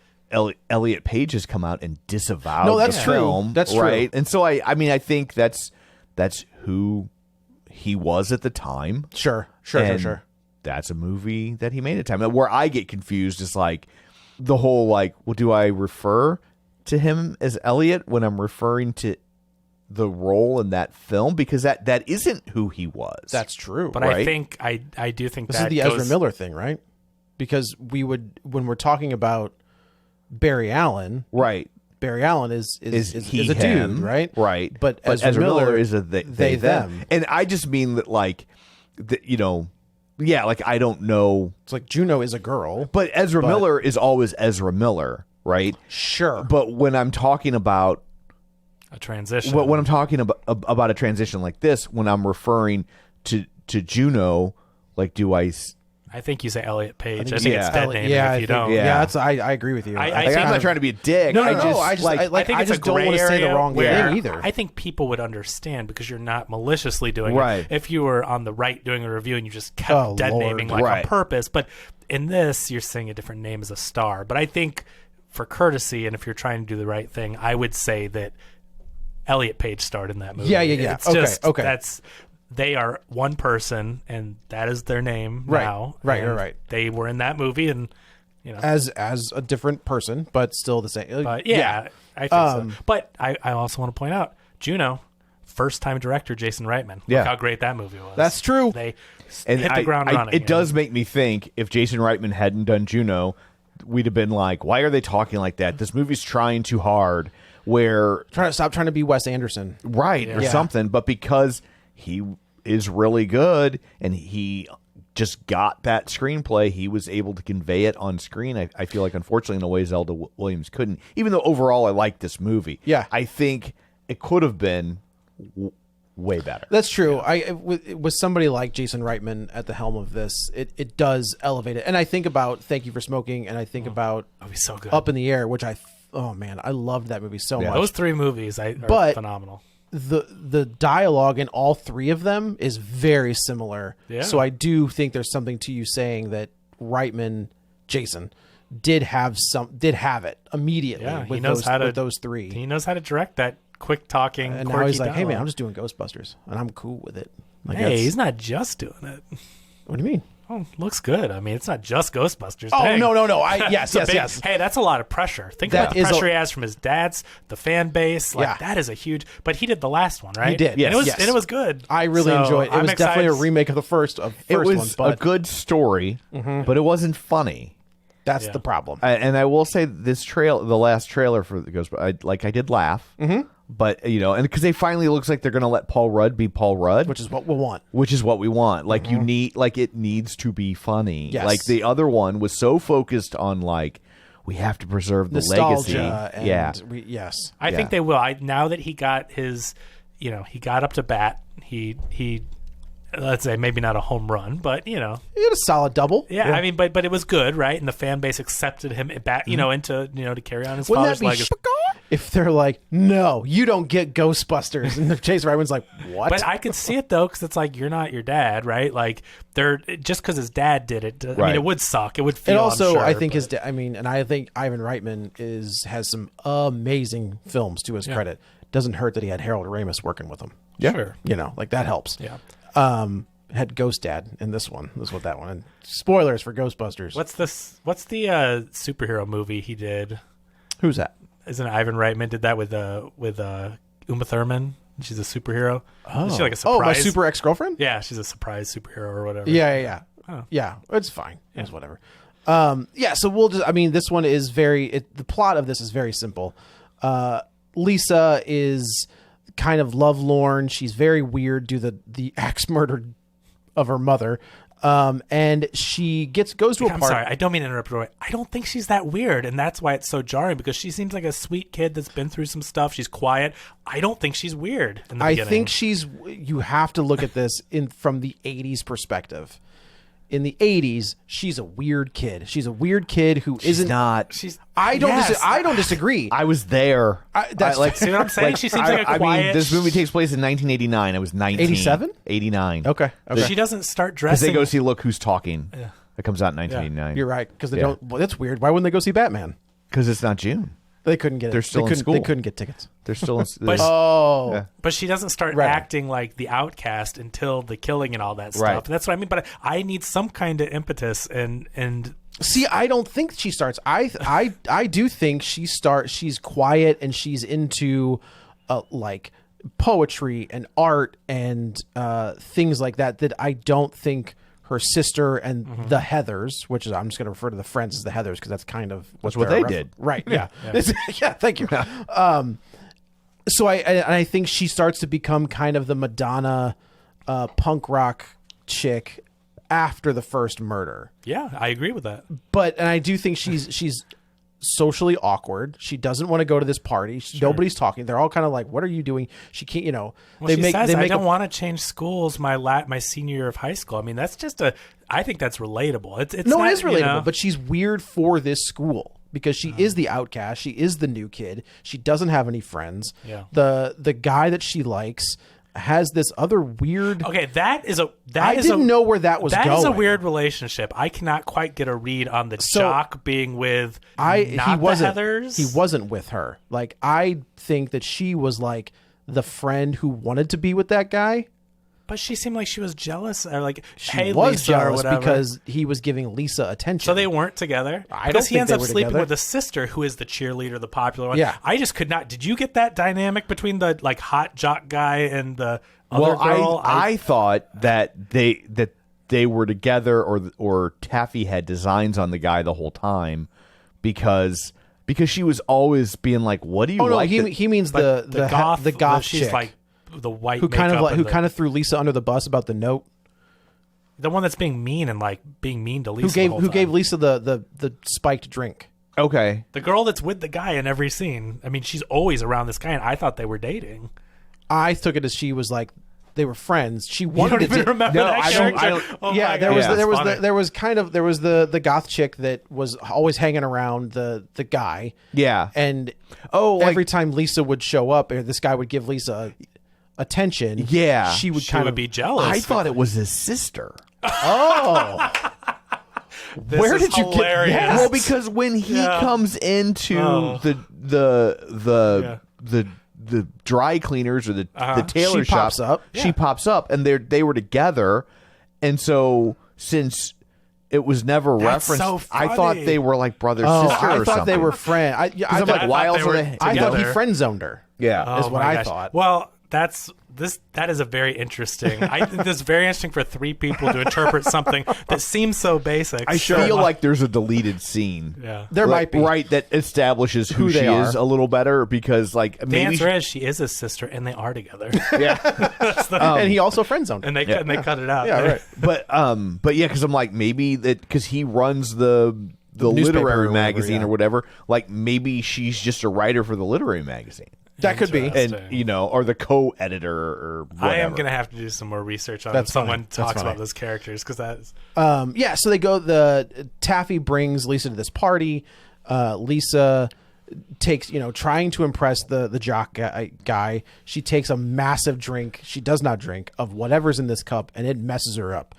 Elliot Page has come out and disavowed No, that's the true. film. That's true. right? And so I mean, I think that's who he was at the time. sure. And that's a movie that he made at the time. Where I get confused is like the whole like, well, do I refer to him as Elliot when I'm referring to the role in that film? Because that isn't who he was. That's true. But right? I think I do think This that is the Ezra goes- Miller thing, right? Because we would, when we're talking about Barry Allen, right. Barry Allen is He, a him, dude, right? Right. But Ezra Miller is a they them. them. And I just mean that like, yeah, like I don't know. It's like Juno is a girl. But Ezra Miller is always Ezra Miller, right? Sure. But when I'm talking about a transition. when I'm talking about a transition like this, when I'm referring to Juno, like I think you say Elliot Page. I think think yeah. it's dead name yeah, if you I think, don't. Yeah. I agree with you. I like, think I'm not trying to be a dick. No, I just I think it's just a don't gray want to say the area wrong where thing either. I think people would understand because you're not maliciously doing Right. it. If you were on the right doing a review and you just kept Oh, dead Lord. naming like Right. on purpose, but in this you're saying a different name as a star. But I think for courtesy and if you're trying to do the right thing, I would say that Elliot Page starred in that movie. Yeah. It's Okay, just okay. they are one person and that is their name Right. now. Right, and right. They were in that movie and as a different person, but still the same. But I think so. But I also want to point out Juno, first time director Jason Reitman. Yeah. Look how great that movie was. That's true. They And hit the ground running. It does make me think if Jason Reitman hadn't done Juno, we'd have been like, why are they talking like that? This movie's trying too hard. Where Stop trying to be Wes Anderson. right or Yeah. something, but because he is really good and he just got that screenplay, he was able to convey it on screen. I feel like, unfortunately, in a way Zelda Williams couldn't. Even though overall I like this movie, Yeah. I think it could have been way better. That's true. With somebody like Jason Reitman at the helm of this, it does elevate it. And I think about Thank You for Smoking, and I think about That'd be so good. Up in the Air, which oh man, I loved that movie so much. Those three movies are But- phenomenal. The dialogue in all three of them is very similar. Yeah. So I do think there's something to you saying that Reitman, Jason, did have it immediately Yeah, he with knows how to with those three. He knows how to direct that quick talking. And now quirky he's like, hey man, dialogue. I'm just doing Ghostbusters, and I'm cool with it. Like, Hey, that's- he's not just doing it. what do you mean? Oh, looks good. I mean, it's not just Ghostbusters. Oh, Dang. no. Yes. Hey, that's a lot of pressure. Think That about the is pressure he has from his dad's, the fan base. Like Yeah. that is a huge. But he did the last one, right? He did, And yes. it was good. I really So enjoyed it. It I'm was definitely a excited. remake of the first one. It was But a good story, but it wasn't funny. that's Yeah. the problem. And I will say this the last trailer for the Ghostbusters, I did laugh, but and because they finally looks like they're going to let Paul Rudd be Paul Rudd, Which is what we'll want. which is what we want. Like you need, like it needs to be funny. Yes. Like the other one was so focused on like we have to preserve the legacy. Nostalgia. And yeah, yes. I think they will. Now that he got his, he got up to bat he let's say maybe not a home run, but He had a solid double. yeah. I mean, but it was good, right? And the fan base accepted him back, into to carry on his Wouldn't father's that be legacy. if they're like, no, you don't get Ghostbusters, and Chase Ryman's like, what? But I could see it though, because it's like you're not your dad, right? Like they're just because his dad did it. I mean, Right. it would suck. It would feel. And also, I'm sure, I think but- and I think Ivan Reitman has some amazing films to his credit. Doesn't hurt that he had Harold Ramis working with him. Sure. Like that helps. Yeah. Had Ghost Dad in this one. This is what that one. And spoilers for Ghostbusters. What's the superhero movie he did? Who's that? Isn't it Ivan Reitman did that with Uma Thurman? She's a superhero. Is she like a surprise? Oh, my super ex-girlfriend? Yeah, she's a surprise superhero or whatever. Yeah. Oh. Yeah, it's fine. It's whatever. So we'll just. I mean, this one is very. The plot of this is very simple. Lisa is kind of lovelorn. She's very weird due to the axe murder of her mother. And she goes to a I'm party. sorry, I don't mean to interrupt, Roy. I don't think she's that weird, and that's why it's so jarring, because she seems like a sweet kid that's been through some stuff. She's quiet. I don't think she's weird in the I beginning. think you have to look at this from the 80s perspective. In the 80s, she's a weird kid. She's a weird kid who isn't. not. I don't. Yes. I don't disagree. I was there. See what I'm saying? She seems like a I quiet. mean, this movie takes place in 1989. I was 19. 87? 89. Okay. She doesn't start Because dressing. they go see Look Who's Talking. It comes out in 1989. You're right, because they Yeah. don't. Well, that's weird. Why wouldn't they go see Batman? Because it's not June. They couldn't get it. They're still in couldn't- school. They couldn't get tickets. They're still in. Oh, Yeah. But she doesn't start Right. acting like the outcast until the killing and all that stuff. Right. And that's what I mean. But I need some kind of impetus and see, I don't think she starts. I do think she starts. She's quiet and she's into like poetry and art and things like that. That I don't think her sister and the Heathers, which is I'm just going to refer to the friends as the Heathers because that's kind of what they're they a did. right? Yeah, yeah. Thank you. So I think she starts to become kind of the Madonna punk rock chick after the first murder. yeah, I agree with that. And I do think she's socially awkward. She doesn't want to go to this party. Nobody's talking. They're all kind of like, "What are you doing?" She can't. Well, she says, "I don't want to change schools my senior year of high school." I mean, that's just I think that's relatable. It's No, not, it is relatable, you know, but she's weird for this school because she is the outcast. She is the new kid. She doesn't have any friends. Yeah. The guy that she likes has this other weird. okay, I didn't know where that was That going. is a weird relationship. I cannot quite get a read on the jock being with he not wasn't. the Heathers. He wasn't with her. Like I think that she was like the friend who wanted to be with that guy. But she seemed like she was jealous, or like, She hey, was Lisa, or jealous whatever. because he was giving Lisa attention. So they weren't together. I because don't he think ends they up were sleeping together. with the sister, who is the cheerleader, the popular one. Yeah. I just could not. Did you get that dynamic between the like hot jock guy and the other Well, girl? I thought that they were together, or Taffy had designs on the guy the whole time, because she was always being like, "What do you Oh no, like?" he means the goth she's chick like the white who kind of makeup and the, kind of threw Lisa under the bus about the note. the one that's being mean and like being mean to Lisa. Who gave Lisa the spiked drink. Okay, the girl that's with the guy in every scene. I mean, she's always around this guy, and I thought they were dating. I took it as she was like they were friends. She You wanted don't to even remember No, that I don't- character? Oh yeah, my there God, was Yeah. there was funny. there was kind of there was the goth chick that was always hanging around the guy. yeah, And Oh, like- every time Lisa would show up, or this guy would give Lisa attention. Yeah. she would She kind would of be jealous. I thought it was his sister. Oh, This Where is did you get hilarious. that? Well, because when he Yeah. comes into Oh. the dry cleaners or the tailor She shop, pops up. she pops up, and they were together, and so since it was never That's referenced, so I thought funny. they were like brother Oh, sister I or thought something. they were friends. I I'm thought, like, why thought else they are were they? I thought he together. friend zoned her. Yeah, is Oh what my I gosh. thought. Well, that is a very interesting. I think this is very interesting for three people to interpret something that seems so basic. I feel like there's a deleted scene. Yeah. There might be. right, that establishes who they she are. is a little better, because like The maybe answer is she is his sister, and they are together, yeah. And he also friend zoned her. and they cut it out. Yeah, right. but yeah, because I'm like, maybe that because he runs the newspaper or literary whatever, magazine yeah. or whatever. Like maybe she's just a writer for the literary magazine. That could be. and or the co-editor or whatever. I am gonna have to do some more research on That's if someone funny. talks That's about funny. those characters because that's So they go. The Taffy brings Lisa to this party. Lisa takes, trying to impress the jock guy. She takes a massive drink. She does not drink of whatever's in this cup, and it messes her up.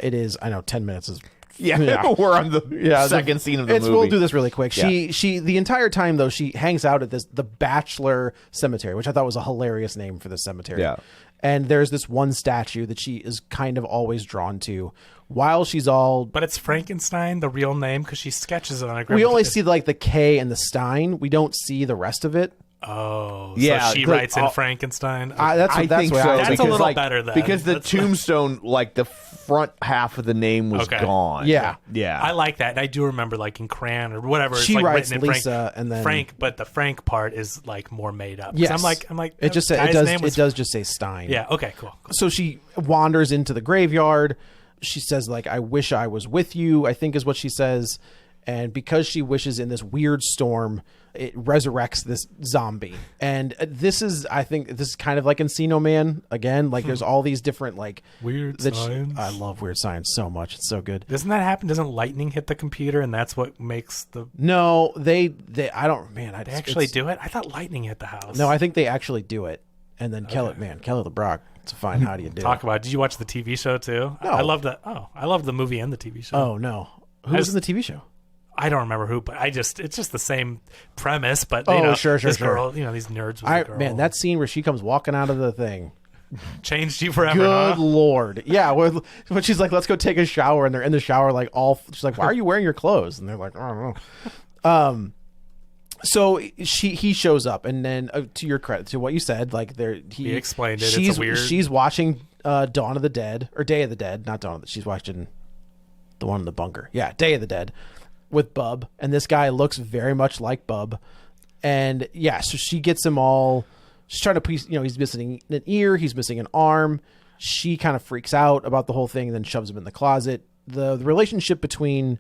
It is. I know 10 minutes is. Yeah, we're on the second scene of the movie. We'll do this really quick. Yeah. She the entire time though, she hangs out at the Bachelor Cemetery, which I thought was a hilarious name for the cemetery. Yeah. And there's this one statue that she is kind of always drawn to while she's all. But it's Frankenstein, the real name, because she sketches it on a. We only see like the K and the Stein. We don't see the rest of it. Oh, yeah, so she writes in Frankenstein. That's I think so. That's a because, little better then. because the That's- tombstone, like the front half of the name was Okay. gone. Yeah. yeah. I like that. And I do remember, like in Cran or whatever, She it's like writes written in Lisa, and then- Frank, but the Frank part is like more made up. 'Cause Yes. I'm like, it just that it guy's does name was- it does just say Stein. Yeah. Okay. Cool. So she wanders into the graveyard. She says like, "I wish I was with you," I think is what she says. And because she wishes in this weird storm, it resurrects this zombie. And I think this is kind of like Encino Man again. Like there's all these different like Weird that science. I love Weird Science so much. It's so good. Doesn't that happen? Doesn't lightning hit the computer, and that's what makes the? No, they I don't. Man, They actually do it. I thought lightning hit the house. No, I think they actually do it. And then Kelly LeBrock. It's a fine. How do you do Talk it? about. Did you watch the TV show too? No. I love that. Oh, I love the movie and the TV show. Oh no, who was in the TV show? I don't remember who, but it's just the same premise. But Sure. this girl, these nerds. With the girl. Man, that scene where she comes walking out of the thing. changed you forever. Good huh? Lord. Yeah, when she's like, let's go take a shower, and they're in the shower like she's like, why are you wearing your clothes? And they're like, I don't know. So he shows up, and then to your credit, to what you said, like he explained it. It's a weird. She's watching Dawn of the Dead or Day of the Dead, not Dawn of the. She's watching the one in the bunker. Yeah, Day of the Dead with Bub, and this guy looks very much like Bub, and yeah, so she gets him all. She's trying to piece, he's missing an ear, he's missing an arm. She kind of freaks out about the whole thing, and then shoves him in the closet. The relationship between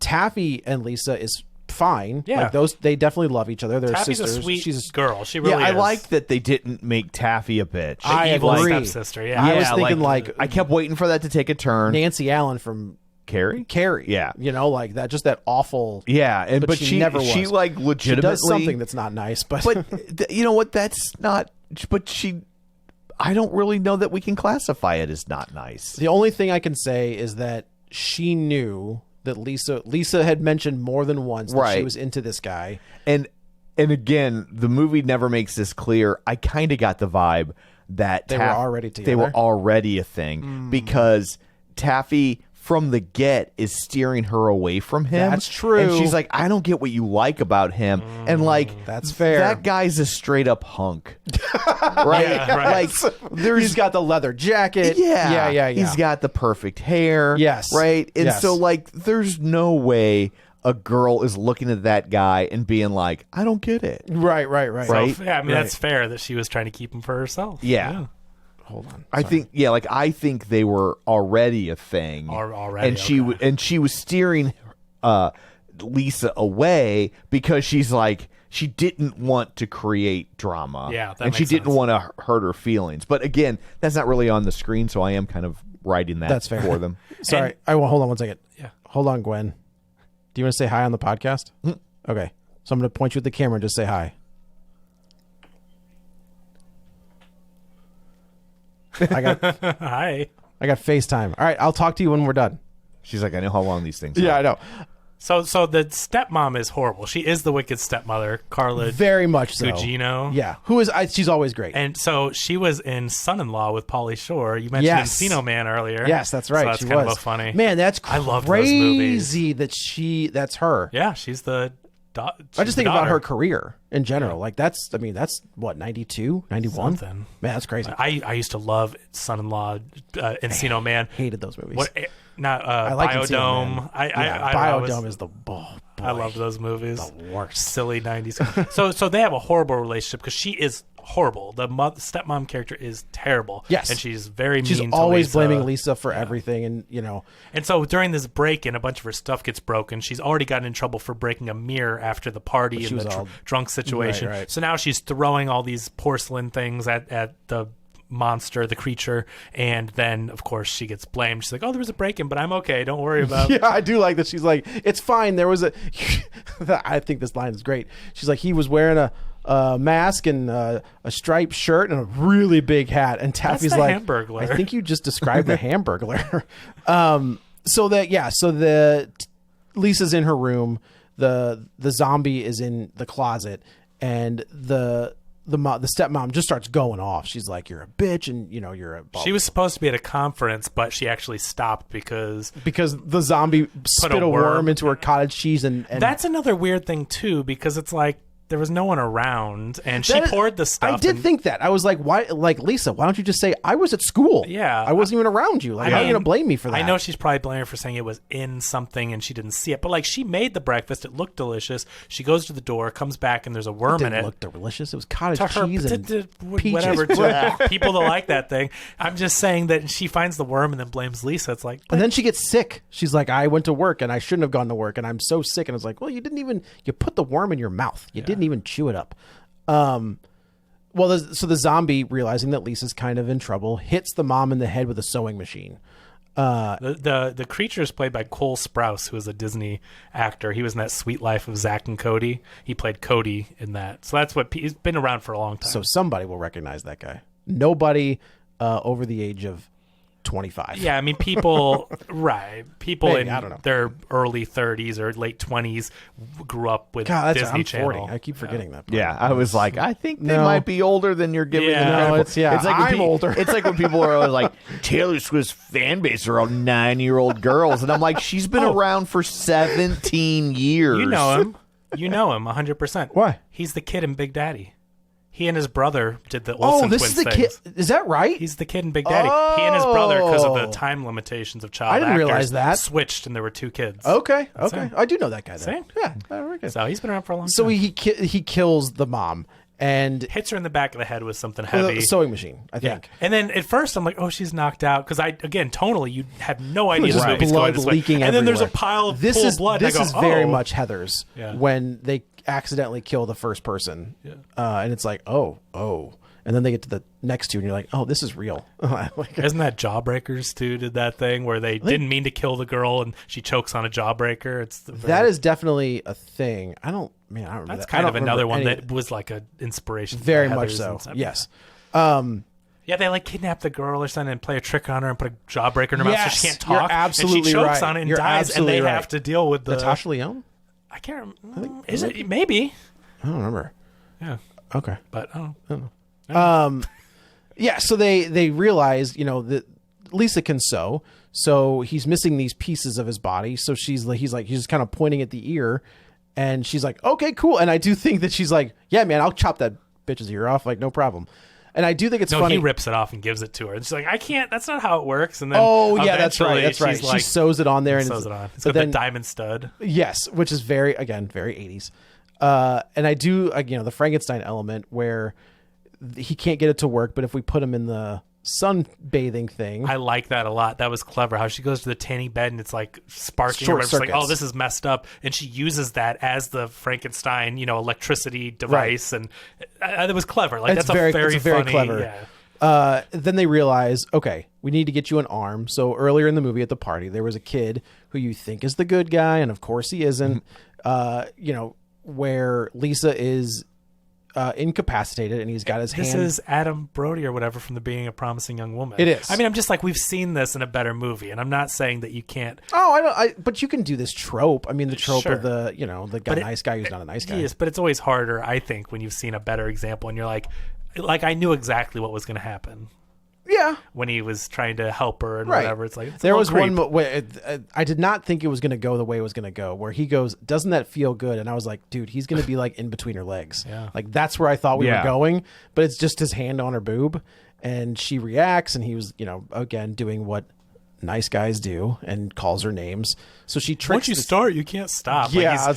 Taffy and Lisa is fine. Yeah. Like they definitely love each other. They're Taffy's sisters. a sweet She's girl. She really I is. like that they didn't make Taffy a bitch. I evil agree. stepsister. Yeah. I was thinking like I kept waiting for that to take a turn. Nancy Allen from Carrie? Carrie. Yeah. Like that, just that awful. Yeah, and But but she she never she was. like She legitimately does something that's not nice, but you know what? That's not. But I don't really know that we can classify it as not nice. the only thing I can say is that she knew that Lisa had mentioned more than once that she Right. was into this guy. And again, the movie never makes this clear. I kind of got the vibe that They were already They were together? already a thing because Taffy from the get is steering her away from him. That's true. And she's like, I don't get what you like about him. And like, That's fair. That guy's a straight up hunk, right? Yeah, right. Like, there's He's got the leather jacket. Yeah. He's got the perfect hair. Yes. Right? And Yes. so, like, there's no way a girl is looking at that guy and being like, I don't get it. Right. Right. So, yeah, I mean Right. that's fair that she was trying to keep him for herself. Yeah. Hold on. I think they were already a thing. Already, And she was steering Lisa away because she's like, she didn't want to create drama. Yeah, that and she makes didn't sense. want to hurt her feelings. But again, that's not really on the screen, so I am kind of writing that That's fair. for them. Sorry. Hold on one second. Yeah. Hold on, Gwen. Do you want to say hi on the podcast? Okay. So I'm going to point you at the camera and just say hi. I got Hi. FaceTime. All right, I'll talk to you when we're done. She's like, I know how long these things are. I know. So the stepmom is horrible. She is the wicked stepmother, Carla Very much so. Gugino. Yeah. Who is she's always great. And so she was in Son-in-Law with Pauly Shore. You mentioned Yes. Encino Man earlier. Yes, that's right. So that's she kind was of a funny. Man, that's I loved those movies. crazy that's her. Yeah, she's the. I just think about her career in general. Like that's what 92, 91. Something. Man, that's crazy. I used to love Son-in-Law, Encino Man. Hated those movies. What? Not I like Encino Biodome. Man. I Biodome was, is the I love those movies. The worst. Silly 90s. So they have a horrible relationship because she is horrible. The stepmom character is terrible. Yes. And she's very mean She's to always Lisa. blaming Lisa for everything, and And so during this break-in, a bunch of her stuff gets broken. She's already gotten in trouble for breaking a mirror after the party and the drunk situation. Right. So now she's throwing all these porcelain things at the monster, the creature, and then of course she gets blamed. She's like, "Oh, there was a break-in, but I'm okay. Don't worry about it." Yeah, I do like that. She's like, "It's fine. There was a." I think this line is great. She's like, "He was wearing a mask and a striped shirt and a really big hat." And Taffy's the like, Hamburglar. "I think you just described the Hamburglar." Lisa's in her room. The zombie is in the closet, and the stepmom just starts going off. She's like, "You're a bitch," and you're a. She was supposed to be at a conference, but she actually stopped because the zombie spit a worm into her cottage cheese, and that's another weird thing too, because it's like there was no one around, and she poured the stuff. I did think that. I was like, "Why, like Lisa? Why don't you just say I was at school? Yeah, I wasn't even around you. Like, how are you gonna blame me for that?" I know she's probably blaming her for saying it was in something and she didn't see it, but like she made the breakfast. It looked delicious. She goes to the door, comes back, and there's a worm in it. Looked delicious. It was cottage To her, cheese and peaches. whatever. To people that like that thing. I'm just saying that she finds the worm and then blames Lisa. It's like, and then she gets sick. She's like, "I went to work and I shouldn't have gone to work and I'm so sick." And it's like, "Well, you put the worm in your mouth. You didn't even chew it up." So the zombie, realizing that Lisa's kind of in trouble, hits the mom in the head with a sewing machine. The creature is played by Cole Sprouse, who is a Disney actor. He was in that Sweet Life of Zack and Cody. He played Cody in that. So that's what he's been around for a long time. So somebody will recognize that guy. Nobody over the age of 25. Yeah, I mean, people, right? People Maybe, I don't know. in their early 30s or late 20s grew up with Disney I'm Channel. 40. I keep forgetting that part. Yeah, I was like, I think they might be older than you're giving them credit for. It's like I'm older. It's like when people are always like, Taylor Swift's fan base are all 9-year-old girls, and I'm like, she's been around for 17 years. You know him. You know him 100%. Why? He's the kid in Big Daddy. He and his brother did the Olsen this twins is the things. kid. Is that right? He's the kid in Big Daddy. He and his brother, because of the time limitations of child I didn't actors, realize that. switched, and there were 2 kids. Okay. him. I do know that guy. Then. See? Yeah. Very good. So he's been around for a long So time. he kills the mom and Hits her in the back of the head with something with heavy. a sewing machine, I Yeah. think. And then at first I'm like, oh, she's knocked out. Because tonally, you have no idea Just this movie's blood going this way. leaking And then there's a everywhere. pile of This pool is of blood. This and I is go, very oh. much Heather's when they accidentally kill the first person. Yeah. And it's like, oh. And then they get to the next two, and you're like, oh, this is real. Isn't that Jawbreakers too? Did that thing where they didn't mean to kill the girl and she chokes on a jawbreaker? That is definitely a thing. I don't remember That's that. kind I of don't another remember one any- that was like an inspiration. very for much Heathers so. and stuff. Yes. Yeah, they like kidnap the girl or something and play a trick on her and put a jawbreaker in her mouth so she can't you're talk. absolutely and she chokes right. on it and You're dies, and they absolutely have to deal with the Natasha Lyonne? I can't remember. Is it? Maybe. I don't remember. Yeah, Okay. but I don't know. Yeah, so they realize, that Lisa can sew, so he's missing these pieces of his body. So he's just kind of pointing at the ear, and she's like, okay, cool. And I do think that she's like, yeah, man, I'll chop that bitch's ear off, like no problem. And I do think it's funny. He rips it off and gives it to her. And she's like, I can't. That's not how it works. And then that's right. That's right. she's like, she sews it on there and sews it on. It's but got then, the diamond stud. Yes, which is very 80s. And I do, the Frankenstein element where he can't get it to work, but if we put him in the sunbathing thing. I like that a lot. That was clever. How she goes to the tanning bed and it's like sparking. Short She's like, circuits. oh, this is messed up. And she uses that as the Frankenstein, electricity device. Right. And it was clever. Like, It's that's a very funny, clever. Yeah. Then they realize, okay, we need to get you an arm. So earlier in the movie at the party, there was a kid who you think is the good guy, and of course he isn't. Where Lisa is incapacitated, and he's got his hand. This is Adam Brody or whatever from the Being a Promising Young Woman. It is. I mean, I'm just like, we've seen this in a better movie, and I'm not saying that you can't. Oh, but you can do this trope. I mean, the trope Sure. of the nice guy who's not a nice guy. Yes, but it's always harder, I think, when you've seen a better example, and you're like I knew exactly what was going to happen. Yeah. When he was trying to help her and Right. whatever, it's like, it's a there was little one creep. where I did not think it was going to go the way it was going to go, where he goes, doesn't that feel good? And I was like, dude, he's going to be like in between her legs. Yeah. Like that's where I thought we Yeah. were going, but it's just his hand on her boob, and she reacts, and he was, again, doing what nice guys do, and calls her names. So she tricks. Once you start, you can't stop. Yeah,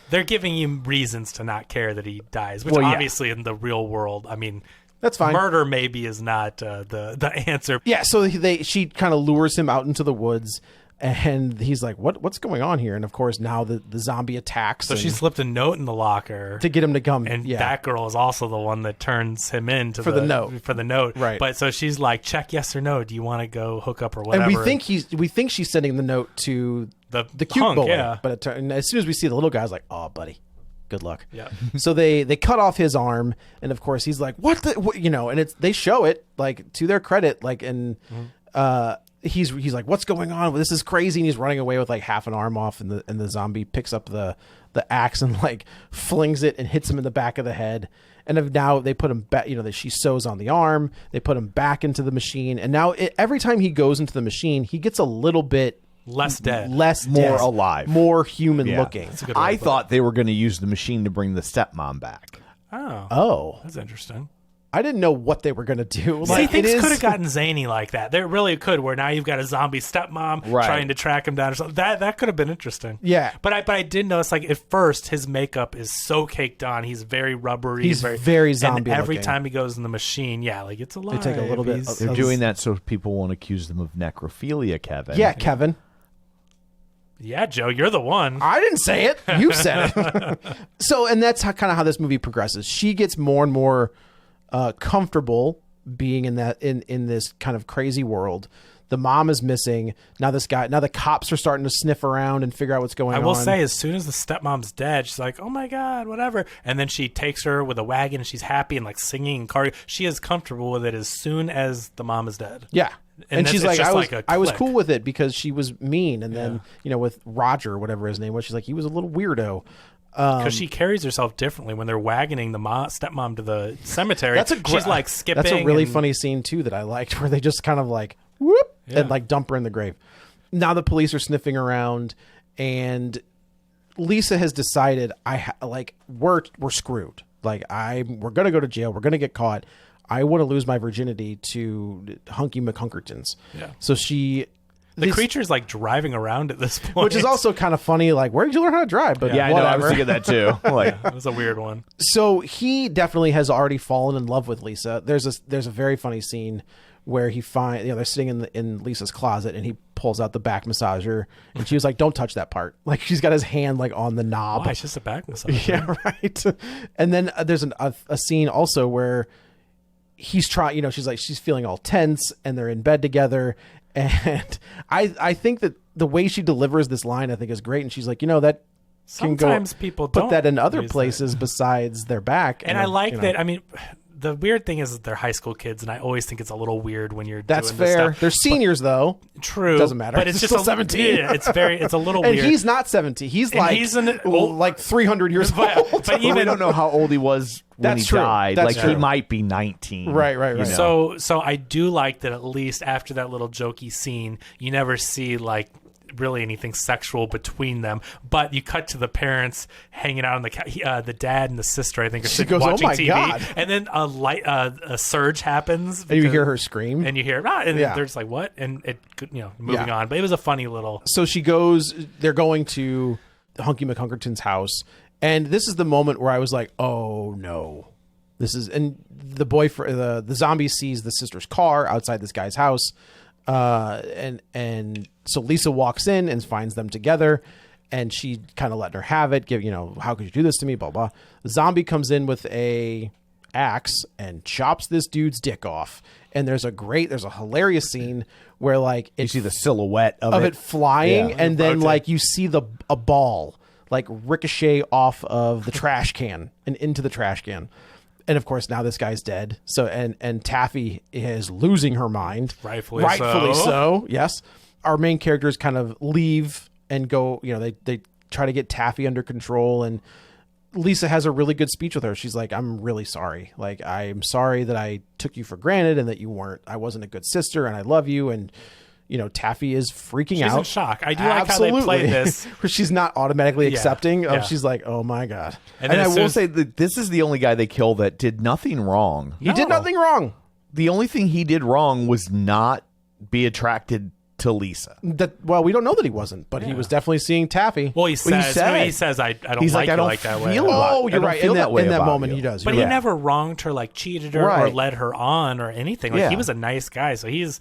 they're giving you reasons to not care that he dies, which obviously in the real world, I mean, that's fine. Murder maybe is not the answer. Yeah, so she kind of lures him out into the woods, and he's like, "What's going on here?" And of course, now the zombie attacks. So she slipped a note in the locker to get him to come. And that girl is also the one that turns him in for the note. Right. But so she's like, check yes or no. Do you want to go hook up or whatever? And we think she's sending the note to the cute hunk, boy. Yeah. But as soon as we see the little guy, I was like, "Oh, buddy, good luck." Yeah. So they cut off his arm, and of course he's like, "What and they show it, like, to their credit, like, and he's like, "What's going on? This is crazy." And he's running away with like half an arm off, and the zombie picks up the axe and like flings it and hits him in the back of the head. And now they put him back, she sews on the arm, they put him back into the machine, and now every time he goes into the machine, he gets a little bit less dead, more alive, more human looking. I thought they were going to use the machine to bring the stepmom back. Oh, that's interesting. I didn't know what they were going to do. See, things could have gotten zany like that. They really could, where now you've got a zombie stepmom trying to track him down or something. That could have been interesting. Yeah. But I did notice, like, at first, his makeup is so caked on. He's very rubbery. He's very zombie And every looking. time he goes in the machine, it's alive. They take a little bit. They're doing that so people won't accuse them of necrophilia, Kevin. Yeah, Kevin. Yeah, Joe, you're the one. I didn't say it. You said it. So, and that's kind of how this movie progresses. She gets more and more comfortable being in this kind of crazy world. The mom is missing. Now the cops are starting to sniff around and figure out what's going on. I will say, as soon as the stepmom's dead, she's like, "Oh my God, whatever." And then she takes her with a wagon and she's happy and like singing and cardio. She is comfortable with it as soon as the mom is dead. Yeah. And she's like, I was click. cool with it because she was mean. And then, with Roger, whatever his name was, she's like, he was a little weirdo. Because she carries herself differently when they're wagoning the stepmom to the cemetery. She's like skipping. That's a really funny scene too that I liked, where they just kind of like whoop and like dump her in the grave. Now the police are sniffing around, and Lisa has decided we're screwed. Like we're gonna go to jail. We're gonna get caught. I want to lose my virginity to Hunky McHunkertons. Yeah. So the creature's like driving around at this point, which is also kind of funny. Like, where did you learn how to drive? But I know. I was thinking that too. Like, it was a weird one. So he definitely has already fallen in love with Lisa. There's a very funny scene where he they're sitting in Lisa's closet, and he pulls out the back massager, and she was like, "Don't touch that part." Like, she's got his hand like on the knob. Why? It's just a back massager. Yeah, right. And then there's a scene also where he's trying. She's feeling all tense, and they're in bed together. And I think that the way she delivers this line, I think, is great. And she's like, that sometimes people put don't that in other places besides their back. And I like that. I mean, the weird thing is that they're high school kids, and I always think it's a little weird when you're That's doing fair. this stuff. They're seniors, though. True. Doesn't matter. But it's just still 17. Yeah, it's a little and weird. He's not 17. He's like 300 years old. But even, we don't know how old he was when he died. That's true. He might be 19. Right. So I do like that at least after that little jokey scene, you never see like really anything sexual between them, but you cut to the parents hanging out on the dad and the sister, I think, are sitting watching TV. God. And then a surge happens, and you hear her scream, and you hear they're just like, what? And it moving on, but it was a funny little. So they're going to Hunky McHunkerton's house, and this is the moment where I was like, oh no, and the the zombie sees the sister's car outside this guy's house. And so Lisa walks in and finds them together, and she kind of letting her have it. How could you do this to me? Blah, blah. The zombie comes in with a axe and chops this dude's dick off. And there's a hilarious scene where like you see the silhouette of it flying, and then like you see a ball like ricochet off of the trash can and into the trash can. And of course, now this guy's dead. So and Taffy is losing her mind. Rightfully so. Yes. Our main characters kind of leave and go. They try to get Taffy under control, and Lisa has a really good speech with her. She's like, "I'm really sorry. Like, I'm sorry that I took you for granted and that I wasn't a good sister, and I love you." And Taffy is freaking out. She's in shock. I do like how they play this. Where she's not automatically accepting. She's like, oh my God. And I will say that this is the only guy they kill that did nothing wrong. He did nothing wrong. The only thing he did wrong was not be attracted to Lisa. Well, we don't know that he wasn't, but he was definitely seeing Taffy. Well, he says, said- he says, I don't He's like I you don't like that way. feel about- Oh, I you're don't right. feel In that way that about moment, you. he does. But You're he right. never wronged her, like cheated her or Right. led her on or anything. Like Yeah. he was a nice guy, so he's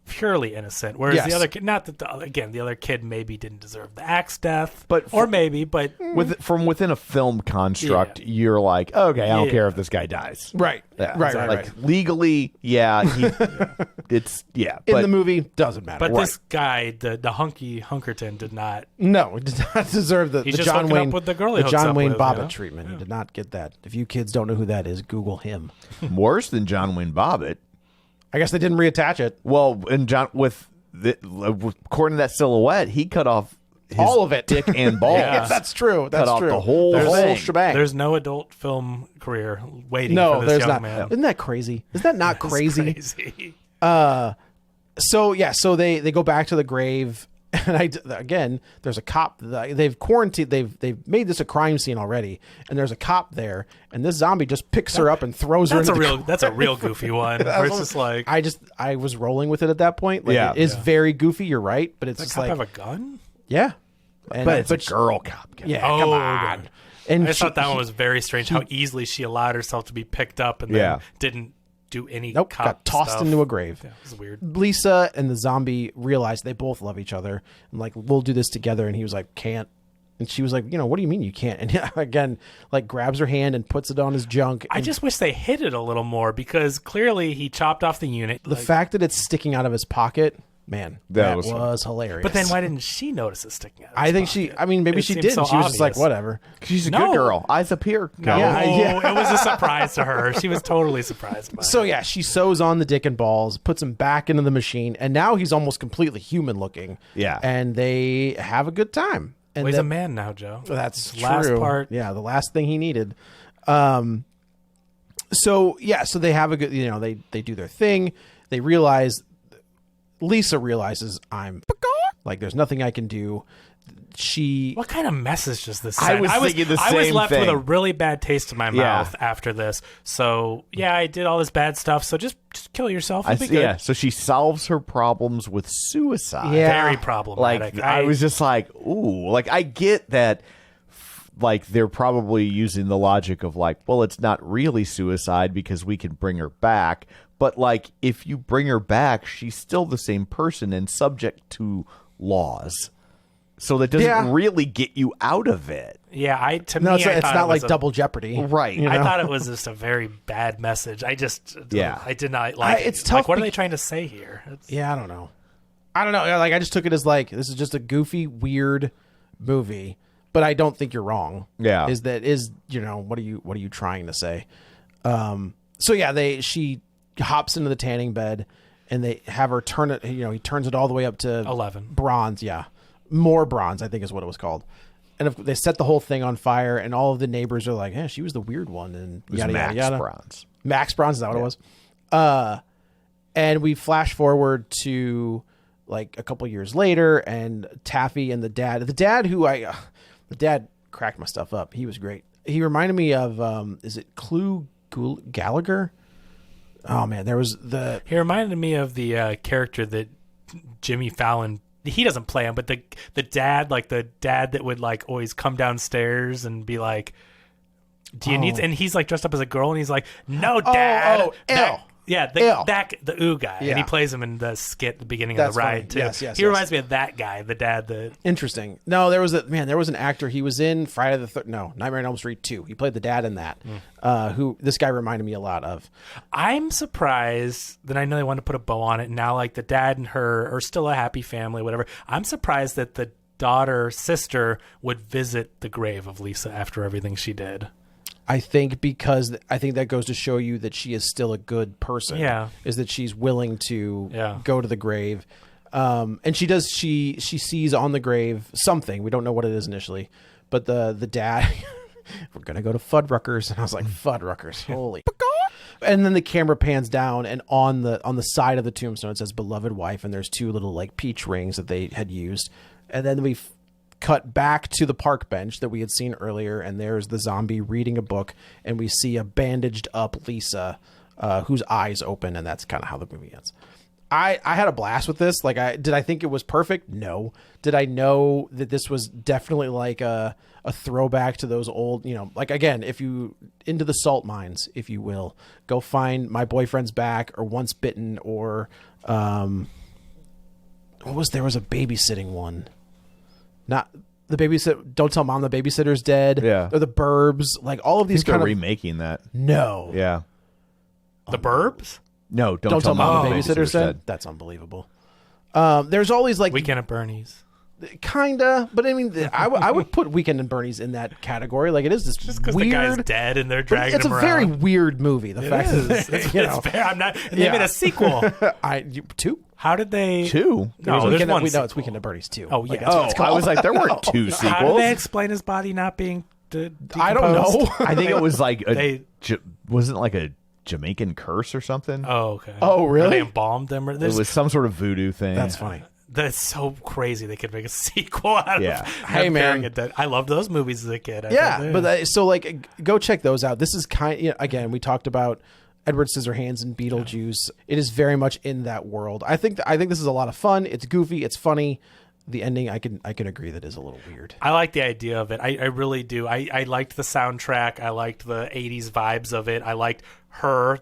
purely innocent. Whereas Yes. the other kid, not that the other kid maybe didn't deserve the axe death, But or maybe, but From within a film construct, Yeah. you're like, okay, I don't Yeah. care if this guy dies. Right. Yeah. Right. Like legally, yeah, it's In but the movie, doesn't matter. but this guy, the hunky Hunkerton, did not. No, he did not deserve the He's the just John hooking up Wayne with the girl he hooks John up Wayne with, Bobbitt you know? treatment. He did not get that. If you kids don't know who that is, Google him. worse than John Wayne Bobbitt. I guess they didn't reattach it. Well, and John according to that silhouette, he cut off his All of it. dick and balls. Yeah. That's true. That's off true. the whole thing. shebang. There's no adult film career waiting no, for this there's young not. man. Isn't that crazy? Is that not It's crazy? crazy. So they go back to the grave, and again, there's a cop. They've quarantined. They've made this a crime scene already, and there's a cop there, and this zombie just picks her up and throws her. That's a real goofy one. Where it's just like, I was rolling with it at that point. Like, Yeah. it is very goofy. You're right, but it's does just the cop like have a gun? yeah, and, But it's a girl cop. Yeah, Oh, come on. okay. And I just thought that one was very strange. How easily she allowed herself to be picked up and then Yeah. didn't do any. Nope, cop got tossed stuff. into a grave. Yeah, it was weird. Lisa and the zombie realize they both love each other and like, we'll do this together. And he was like, can't. And she was like, what do you mean you can't? And again, like grabs her hand and puts it on his junk. I And just wish they hit it a little more because clearly he chopped off the unit. the fact that it's sticking out of his pocket, man, That that was was hilarious. But then why didn't she notice it sticking out? I think maybe It she seems did. so She was just like, obvious. whatever. She's a No. good girl. Eyes up here. No, Yeah. it was a surprise to her. She was totally surprised by So it. yeah, she sews on the dick and balls, puts him back into the machine, and now he's almost completely human looking. Yeah. And they have a good time. And Well, he's that- a man now, Joe. That's His last true. part. Yeah, the last thing he needed. So they have a good, they do their thing. They realize, Lisa realizes I'm like, there's nothing I can do. She, What kind of message does this I send? was thinking the I was same left with thing. a really bad taste in my Yeah. mouth after this. So yeah, I did all this bad stuff. So just kill yourself. You'll be good. Yeah, so she solves her problems with suicide. Yeah. Very Like problematic. I was just like, ooh, like I get that. Like they're probably using the logic of like, well, it's not really suicide because we can bring her back. But like, if you bring her back, she's still the same person and subject to laws. So that doesn't Yeah. really get you out of it. yeah. It's it's thought not it like was Double Jeopardy. Right. You I know? thought it was just a very bad message. I did not like it. it's tough Like, what are be- they trying to say here? It's- Yeah, I don't know. Like, I just took it as like, this is just a goofy, weird movie. But I don't think you're wrong. Yeah. What are you trying to say? So yeah, she hops into the tanning bed and they have her turn it, he turns it all the way up to 11. bronze. Yeah. More bronze, I think is what it was called. And they set the whole thing on fire and all of the neighbors are like, she was the weird one. And It was yada, Max yada, yada. Bronze. Max Bronze, is that what it was? And we flash forward to like a couple years later, and Taffy and the dad cracked my stuff up. He was great. He reminded me of, is it Clue Gallagher? Oh man, He reminded me of the character that Jimmy Fallon. He doesn't play him, but the dad, like the dad that would like always come downstairs and be like, "Do you need?" And he's like dressed up as a girl, and he's like, "No, Dad." L. Yeah, L. the ooh guy, Yeah. and he plays him in the skit at the beginning That's of the ride funny. too. Yes, he reminds me of that guy, the dad that. Interesting. No, there was an actor. He was in Nightmare on Elm Street 2. He played the dad in that. Who this guy reminded me a lot of. I'm surprised that I know they wanted to put a bow on it. And now, like the dad and her are still a happy family, whatever. I'm surprised that the sister would visit the grave of Lisa after everything she did. I think that goes to show you that she is still a good person. Yeah. Is that she's willing to Yeah. go to the grave. And she sees on the grave something. We don't know what it is initially. But the dad, we're going to go to Fuddruckers. And I was like, Fuddruckers, holy. And then the camera pans down, and on the side of the tombstone, it says beloved wife. And there's two little like peach rings that they had used. And then we cut back to the park bench that we had seen earlier, and there's the zombie reading a book, and we see a bandaged up Lisa whose eyes open, and that's kind of how the movie ends. I had a blast with this. Like, did I think it was perfect? No. Did I know that this was definitely like a throwback to those old, like, again, if you into the salt mines, if you will, go find My Boyfriend's Back or Once Bitten or there was a babysitting one. Not the babysitter. Don't Tell Mom the Babysitter's Dead. Yeah. Or The Burbs. Like all of these kind of remaking that. No. Yeah. The Burbs? No, Don't Tell Mom the Babysitter's Babysitter's Dead. That's unbelievable. There's always like Weekend at Bernie's. Kinda, but I mean, I would put Weekend and Bernie's in that category. Like it is this Just because weird. the guy's dead and they're but dragging it's a him very around. weird movie. The fact that It's fair. I'm not. And they made a sequel. Two. How did they? Two? No, there's one. No, it's Weekend at Bernie's 2. Oh, yeah. That's what it's called. I was like, there weren't two sequels. How did they explain his body not being? I don't know. I think it was like wasn't it like a Jamaican curse or something? Oh, okay. Oh, really? Or they embalmed them. Or It was some sort of voodoo thing. That's funny. That's so crazy. They could make a sequel out Yeah. of. Hey, man. I loved those movies as a kid. So like, go check those out. This is again, we talked about Edward Scissorhands and Beetlejuice. It is very much in that world. I think this is a lot of fun. It's goofy. It's funny. The ending, I can agree that is a little weird. I like the idea of it. I really do. I liked the soundtrack. I liked the 80s vibes of it. I liked her.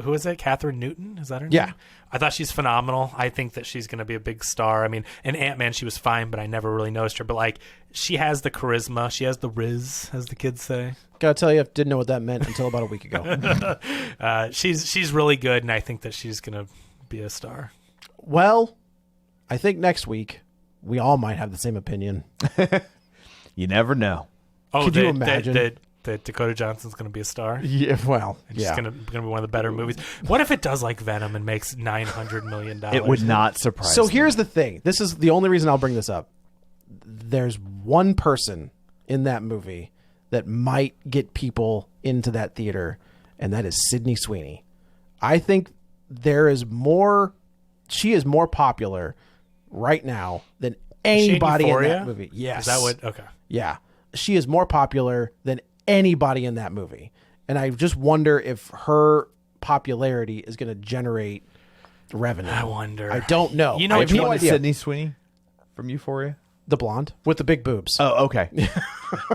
Who is it? Kathryn Newton? Is that her name? Yeah. I thought she's phenomenal. I think that she's going to be a big star. I mean, in Ant-Man, she was fine, but I never really noticed her. But, like, she has the charisma. She has the riz, as the kids say. Gotta tell you, I didn't know what that meant until about a week ago. She's really good, and I think that she's going to be a star. Well, I think next week we all might have the same opinion. You never know. Oh, Could you imagine? That Dakota Johnson's going to be a star? Yeah, well, It's going to be one of the better movies. What if it does like Venom and makes $900 million? It would not surprise So me. here's the thing. This is the only reason I'll bring this up. There's one person in that movie that might get people into that theater, and that is Sydney Sweeney. I think she is more popular right now than anybody in that movie. Yes. Is that what? Okay. Yeah. She is more popular than anybody in that movie. And I just wonder if her popularity is going to generate revenue. I wonder. I don't know. You know, I have Which no one is idea. Sydney Sweeney from Euphoria? The blonde with the big boobs. Oh, okay.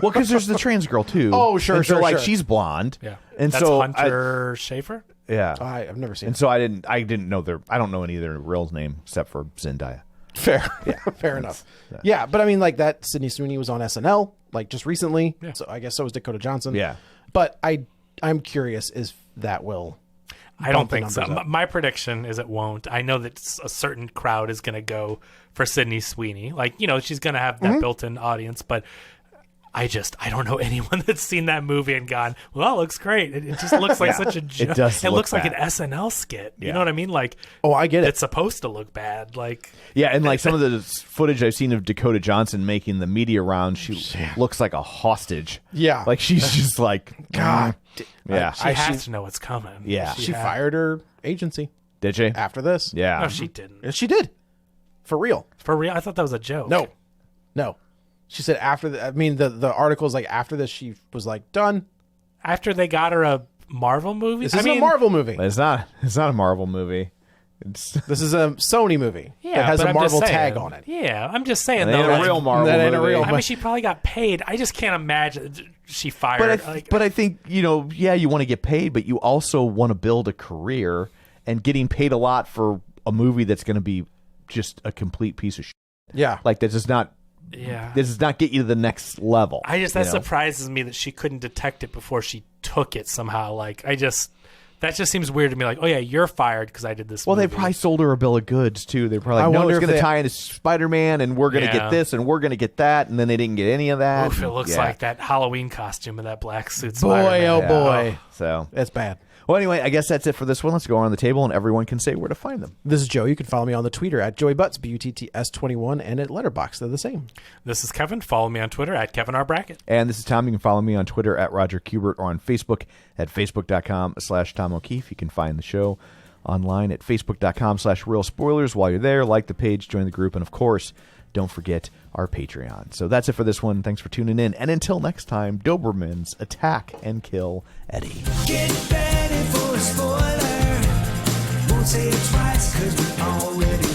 Well, because there's the trans girl too. Oh, sure, And so, sure, like, sure. she's blonde. Yeah. And That's so Hunter Schafer? yeah. I've never seen And it. so I didn't know I don't know any of their real name except for Zendaya. Fair. Yeah. Fair enough. Yeah. But I mean, like that Sydney Sweeney was on SNL like just recently. Yeah. So I guess so was Dakota Johnson. Yeah. But I'm curious if that will. I don't bump the think so. numbers up. My prediction is it won't. I know that a certain crowd is going to go for Sydney Sweeney. Like, she's going to have that built-in audience, but I don't know anyone that's seen that movie and gone, well, it looks great. It just looks like such a joke. It does It look looks like an bad. SNL skit. You Yeah. know what I mean? Like, Oh, I get it. it's supposed to look bad. Like, Yeah, and like some of the footage I've seen of Dakota Johnson making the media round, she looks like a hostage. Yeah. Like she's just like God. Yeah. she has to know what's coming. Yeah. She fired her agency Did she? after this. Yeah. No, she didn't. Yes, she did. For real. For real? I thought that was a joke. No. She said after the article is like after this she was like done. After they got her a Marvel movie? This is a Marvel movie. It's not a Marvel movie. It's This is a Sony movie. Yeah, that has but a I'm just Marvel saying. tag on it. Yeah, I'm just saying, It though. ain't a like, real Marvel that ain't a movie. real- I mean, she probably got paid. I just can't imagine she fired. But I think, you want to get paid, but you also want to build a career, and getting paid a lot for a movie that's going to be just a complete piece of shit. Yeah. Like that does not get you to the next level. That surprises me that she couldn't detect it before she took it somehow. Like, that just seems weird to me. Like, oh yeah, you're fired because I did this. Well, movie. they probably sold her a bill of goods too. They're probably I like, no, wonder it's if going to they- tie into Spider-Man, and we're going to Yeah. get this, and we're going to get that, and then they didn't get any of that. Oof, it looks Yeah. like that Halloween costume and that black suit. Boy, Spider-Man. oh boy. So, That's bad. well, anyway, I guess that's it for this one. Let's go around the table, and everyone can say where to find them. This is Joe. You can follow me on the Twitter at JoeyButts, BUTTS21, and at Letterboxd. They're the same. This is Kevin. Follow me on Twitter at Kevin R. Brackett. And this is Tom. You can follow me on Twitter at Roger Kubert or on Facebook at facebook.com/Tom O'Keefe. You can find the show online at facebook.com/Real Spoilers. While you're there, like the page, join the group, and of course, don't forget our Patreon. So that's it for this one. Thanks for tuning in. And until next time, Dobermans attack and kill Eddie. Get ready for a spoiler. Don't say it twice, cause we already